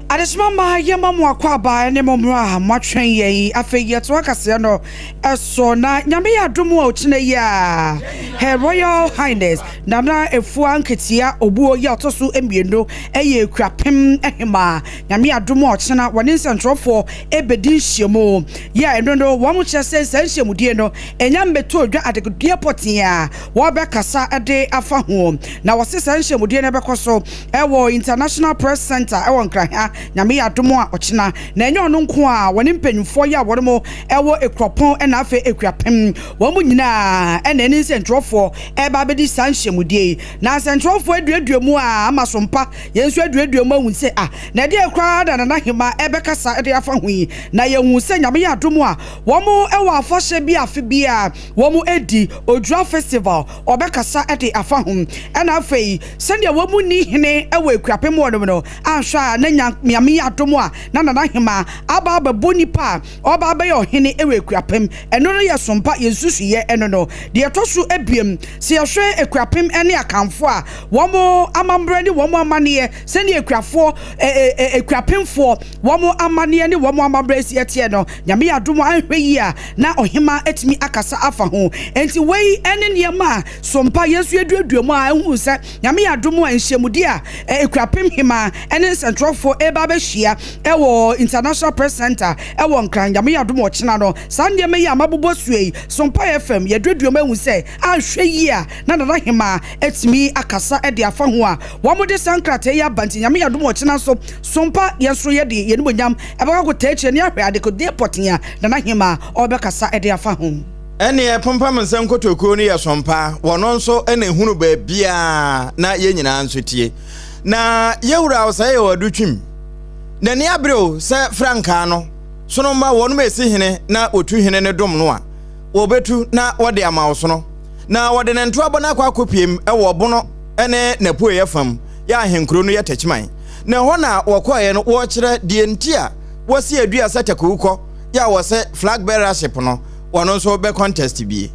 Adesmama yema mwakwa ba ne momra matwen yi afeye to akase no eso na nyame ya domo ochine ya Her Royal Highness Nana Efua Nketia Obuo ya otoso emiendo eye kwapem ehema nyame ya domo ochina woni sentrofo ebedin hyiemo ya endondo wo mo chese sanhyiemu die no enya mbeto odwa adegudie potia wo be kasa ade afa ho na wo se sanhyiemu die ne bekoso ewo International Press Center ewo nkra nyame ya domo a ochina na enye ono nko a woni mpanyimfo ya woremo ewo ekropon na afa ekwapem wo mu nyina ena eni sentrofo eba bedi sanhyiemudie na sentrofo aduaduamu a amasompa yensu aduaduamu ahunse na de ekra da na hima ebekasa de afa hui na yehunse nyame ya domo a wo mu ewo afahye bi afi bia wo mu edi odura festival obekasa de afa hum ena afei sende wo mu ni hene ewo ekwapem wo no ahwa na nyame ya domo a na hima aba baboni pa oba ba yo hene ewo ekwapem eno no yesompa yesusuye eno no de etosu ebiem se yehwe ekwapem ene akamfo a womo amambre ni womo amane se ne ekwafo ekwapemfo womo amane ni womo amambre se yete no nyame ya domo anhwe yi a na ohima etimi akasa afa ho enti wei ene niema sompa yesu eduaduamu a ehu se nyame ya domo anhyiemudi a ekwapem hima ene sentrofo eba be hia ewo International Press Center ewo nkran nyame ya domo ochina no sande me ya mabobo suei Sompa FM yeduaduamu ehu se anhwe yi a na hima etimi akasa ede afa ho a womode sankrate ya banti nyame ya domo ochina so Sompa yeso ye de yenubonyam ebaka ko tache ne ahwe ade ko de potia na hima obekasa ede afa ho ene pompam nsem kotoko ni ya Sompa wono nso ene hunu ba bia na ye nyina nso tie na yewura osaye wadutwim na ne abreo se franka no sono ma wono mesi hene na otu hene ne dom no a wobetu na wode amawo no na wode ne nto abona kwa kopiem ewo bono ene na po ye fam ya ahenkro no ye tachiman na ho na wokoye no wo kire die ntia wosi adua satakukọ ya wo se flag bearership no wono so be contest bi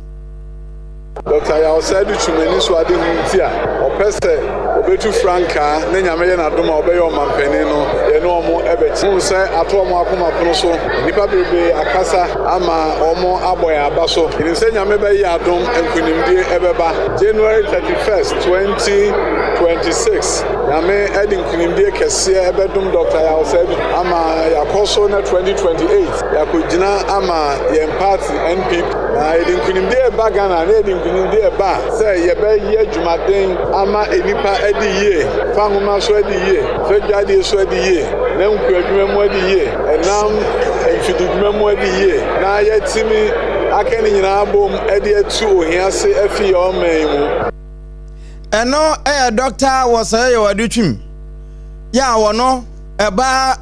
Dr. Yao said to many so I didn't hear or pester obetu franka na nyame ye na dom a obeyo mampani no ye no omo ebeti mu se ato omo akoma pono so nipa bebe akasa ama omo aboya aba so ni se nyame be ye adom enkunimdie ebeba January 31st 2026 nyame edin kunimdie kese ebedum Dr. Yao said ama yakoso na 2028 yakojina ama ye party NPP na edin kunimdie bagana na edin kunimdie ba se ye be ye dwumaden ama enipa edi ye fanguma so edi ye fejade so edi ye na nkwadwuma mu edi ye enam enfidudwuma mu edi ye na yetimi akeni nyina abom edi etu ohiase afi yo man mu eno doctor was say wadutwim ya wono eba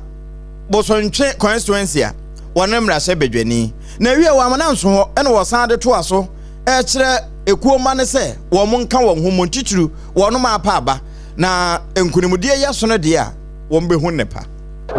bosontwe constituency a wonemra se bedwani na wie wa amananso ho ene wosan de to aso e kire ekuoma ne se wo monka wo homo tituru wono ma pa aba na enkunimudie yeso no de a wo mbehu nepa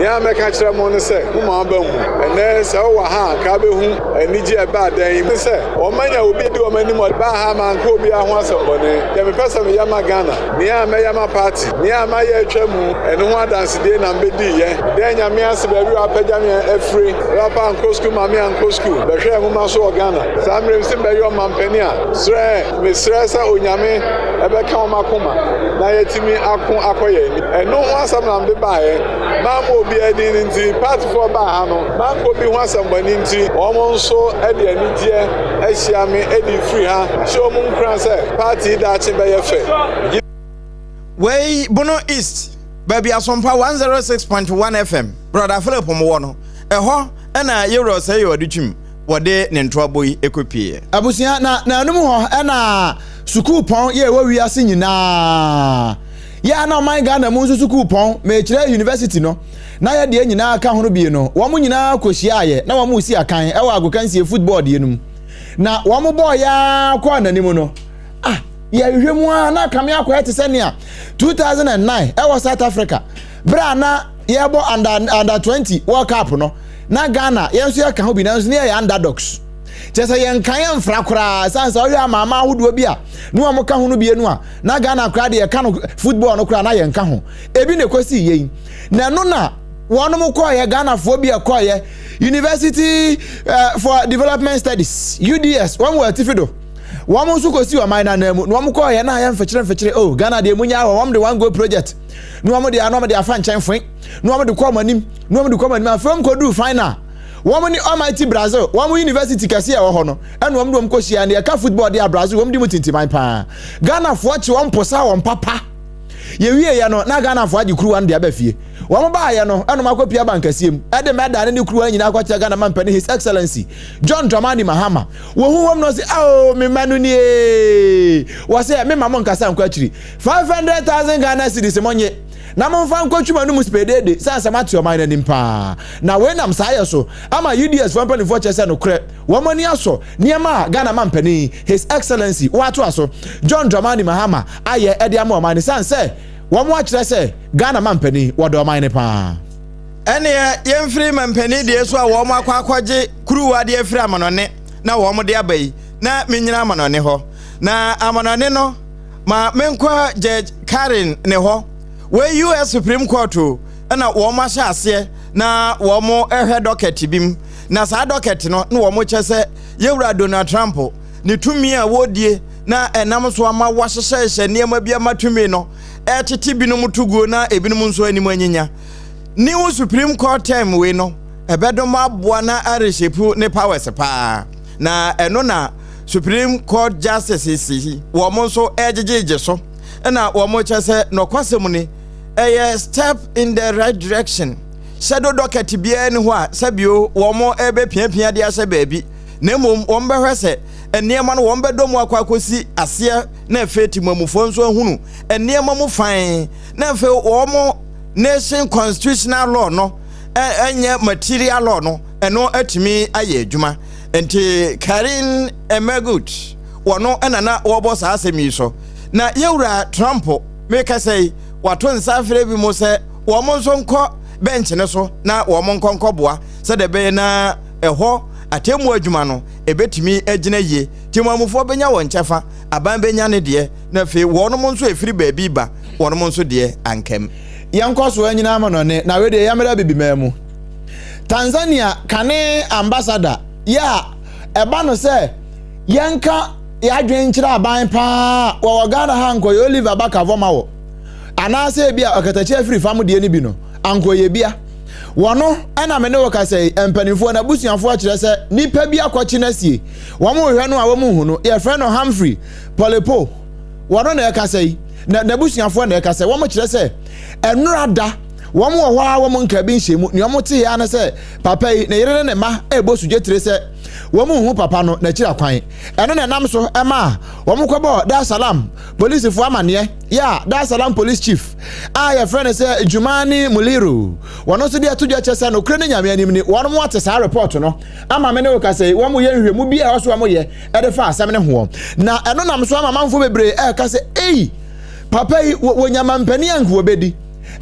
ya meka kire mo ne se mo ma ba hu ene se wo ha ka be hu enije e ba dan mi se o manya obi di o mani mo ba ha man ko obi aho asambone ya me pesa me yama Ghana ni ya me yama party ni ya ma ye twemu ene ho adanse de na mbedi ye den nya me ase ba bi apagya me afri rapa anko school ma me anko school be hwe mo ma so Ghana samre sim be yo mampani a sre me sre sa onyame e be ka o makoma na yetimi akon akoye eno ho asam na mbe ba ye ma obi edin nti part for ba ha no man ko bi ho asambani nti omo nso ede anidie ahia me edi free ha show mu nkran se party da che be ye fe wey Bono East baby Sompa 106.5 FM brother Philip mo no eho na yero say you adutwim wode ne ntoaboyi ekopie abusia na anum ho na school pon ye wawi ase nyina ya na man Ghana mu nso school pon me kire university no na ya de nyina aka hono bie no wo mu nyina kohia aye na wo mu si akan e wa agokansie football de enum na wo mu boy ya kwa nanim no ya hwemu a na kame akwa etese ne a 2009 e was South Africa bra na ye bo under 20 World Cup no na Ghana yenso ya kan ho bi na nso ne ya underdogs chese yen kan ya mfra kora sansa o hwa mama ahodo bi a no am ka ho no bi enu a na Ghana kra de ye kan football no kra na yen ka ho ebi ne kwasi yen na no na wono mo koye Ghana fo bi akoye University for Development Studies UDS one we tifido one mo suko si o mine na mu no mo koye na ya mfekire oh Ghana de munya wo de one go project no mo de anom de afa nchan fun no mo de ko manim afam ko do final woman ni Almighty Brazil woman university kase ya ho no eno wom dom ko hia na ka football de Brazil wom di mutintiman pa Ghana fo che won posa won papa ye wie ya no na Ghana fo agi kuru wan de abafie wom ba ya no eno makopia bankasiem e de meda ne kuru anyina kwacha Ghana mampani His Excellency John Dramani Mahama wo hu wom no se me manu ni wo se me mamon kasa nkwa chiri 500,000 Ghana cedis monye na monfa nkotwuma no muspedede sansa matio mine nimpa na we nam saye so ama UDS for 24 chese no kre womani aso niema Ghana mampani His Excellency wato aso John Dramani Mahama aye ede ama omani sanse womo akire se Ghana mampani wodo omani pa ene yemfiri mampani de so a womo akwaje kuruwa de afiri amanone na womo de abai na menyina amanone ho na amanone no ma menkwa Judge Karen ne ho we US Supreme Court na wo ma sha ase na wo mo ehwe docket bim na sa docket no na wo mo chese yewura Donald Trump ne tumi a wodie na enam so ama wahyehyehye niema bia matumi no etete binum tuguo na ebinum nso anim anyinya new Supreme Court time we no ebedom aboa na areshepu ne powers pa na eno na Supreme Court justices wo mo nso ejejeje so na wo mo chese no kwasem ni a step in the right direction shadow docket bia ni ho a sabio wo mo ebe piapia de ase baabi na mom wo mbehwe se eniema no wo mbedom akwakosi ase na efeti mamufo nso hunu eniema mu fan na efe wo mo nation constitutional law no enye material law no eno atimi aye adwuma enti Karen Emegut wono enana wo boss asemi so na yewura Trump make say wato nsafire bi mo se wo mo nso nko bench ne so na wo mo nkonko boa se de be na eho atemu adwuma no ebetimi agina ye timamufo benya won chefa aban benya ne de na fe wonom nso efiri baabi ba wonom nso de ankam yankoso anyina ama no ne na we de yamera bibimaamu Tanzania kane ambassador ya eba no se yanka ya dwenkyira aban pa wo Ghana ha nko Oliver Bakavoma wo anase bia okatachi afiri fam de ni bi no anko ye bia wono ana me ne wo ka sei empanifo na busuafo a kire se nipa bia kwachi na sie wo mo hwe no a wo mo hu no ye friend no Humphrey Polepo wono na ka sei na busuafo na ka sei wo mo kire se enurada wo mo ho a wo mo nka bi nhemu ne wo mo te ya na se papa yi ne yere ne ma ebosu jetire se wo mo hu papa no na kira kwan eno na nam so ema wo mo kwabo Dar Salam police fu amane ya Dar Salam police chief ya friend say Jumani Muliru wono so dia tudwa chese no kre ne nyame anim ni wono mo ate sa report no ama me ne wo ka say wo mo ye nhwemu bi a so wo mo ye e de fa asem ne ho na eno nam so ama manfo bebre ka say papa yi wo nyama mpani anko obedi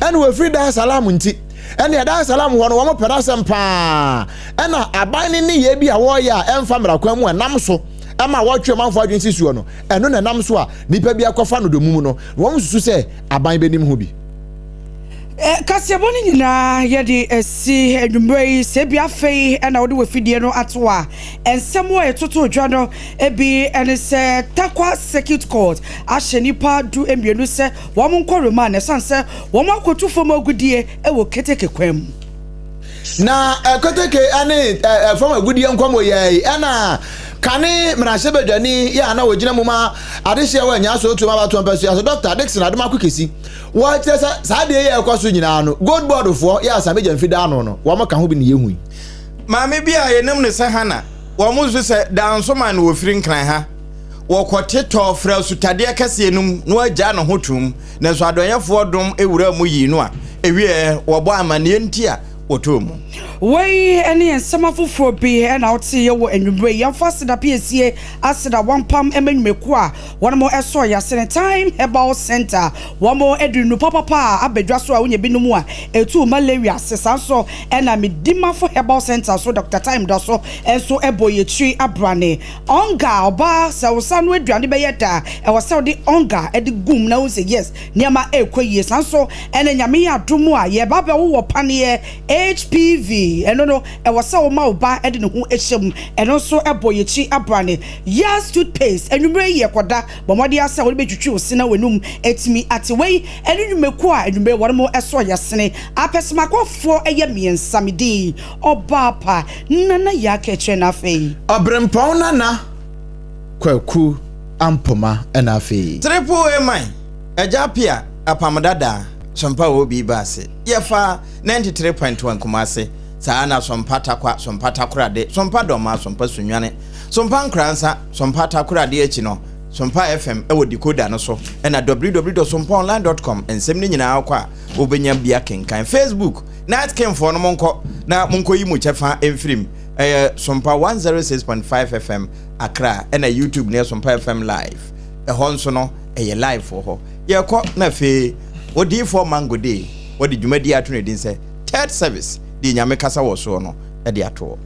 eno we free Dar Salam nti ene Dar Salam wo no wo mo peda sem pa ena aban ni ye bi a wo ya emfa mrakwan mu enam so ama wo twe manfo adwen sisuo no eno na nam so a nipa bi akofa no domum no wo mo susu se aban benim ho bi Kasiaboni nyina yedi esi edumbrei sebia fei na wode wafidie no atoa ensemo etoto odwa no ebi ene se takwa circuit court ahye nipa du embienu se wo mo nkoroma na sanse wo mo akotu fom agudie ewo keteke kwam na keteke ane fom agudie nkwamo ye na kane mrashe bedwani ya na wogina muma adehye wa nya so otu ma ba to mpasu ya Dr. Dixon adoma kwekesi wo tesa sa de ye ekoso nyina no gold board fo ya sameja mfida ano no wo maka ho bi ne yehui maame bia ye nem ne se hana wo mo so se danso man wo firi nkran ha wo kote to fra sutade kase enum no agya no hotum na so adonyefo dom ewura mu yi no a ewie wo bo amane ntia otomu Way any and some of for be and out see you and bray young faster the PSA asida one pam mekwa one more esoya send time about center one more edunu papa abedwaso a wonye binum a etu malaria sesanso and na medima for herbal center so Dr. Time daso enso eboye tri abrane onga oba se wosanu aduane beyeta e wose de onga e de gum na wo say yes niama ekwaye sanso ene nyame ya domu a ye ba be wo pane HPV eno no e wasa wo ma oba e de ne ho ehyem eno so eboye chi abrane yes toothpaste enumre ye koda bomode asa wo betwitwi osina wenum etimi atewei enumeko a enumre wore mo eso yesene apesmakofo eye miensamidi Obaapa nana ya keche na fei Obrempong nana kwaku ampoma na fei triple man ejapia Apam Dadaa Sompa obi base yefa 93.1 kumase sana sompata kwa sompata kurade sompa doma sompa sunwane sompa nkransa sompa takurade echi no sompa FM ewo decoder no so na www.sompaonline.com ensem ni nyina akwa obenya bia kenkan Facebook night came for no monko na monko yi mu chefa emfrim sompa 106.5 FM Accra na YouTube ne sompa FM live honso no live for ho ye ko na fe odi for mango day odi dwumadi ato ne din se third service di nyame kasa wo so no e de ato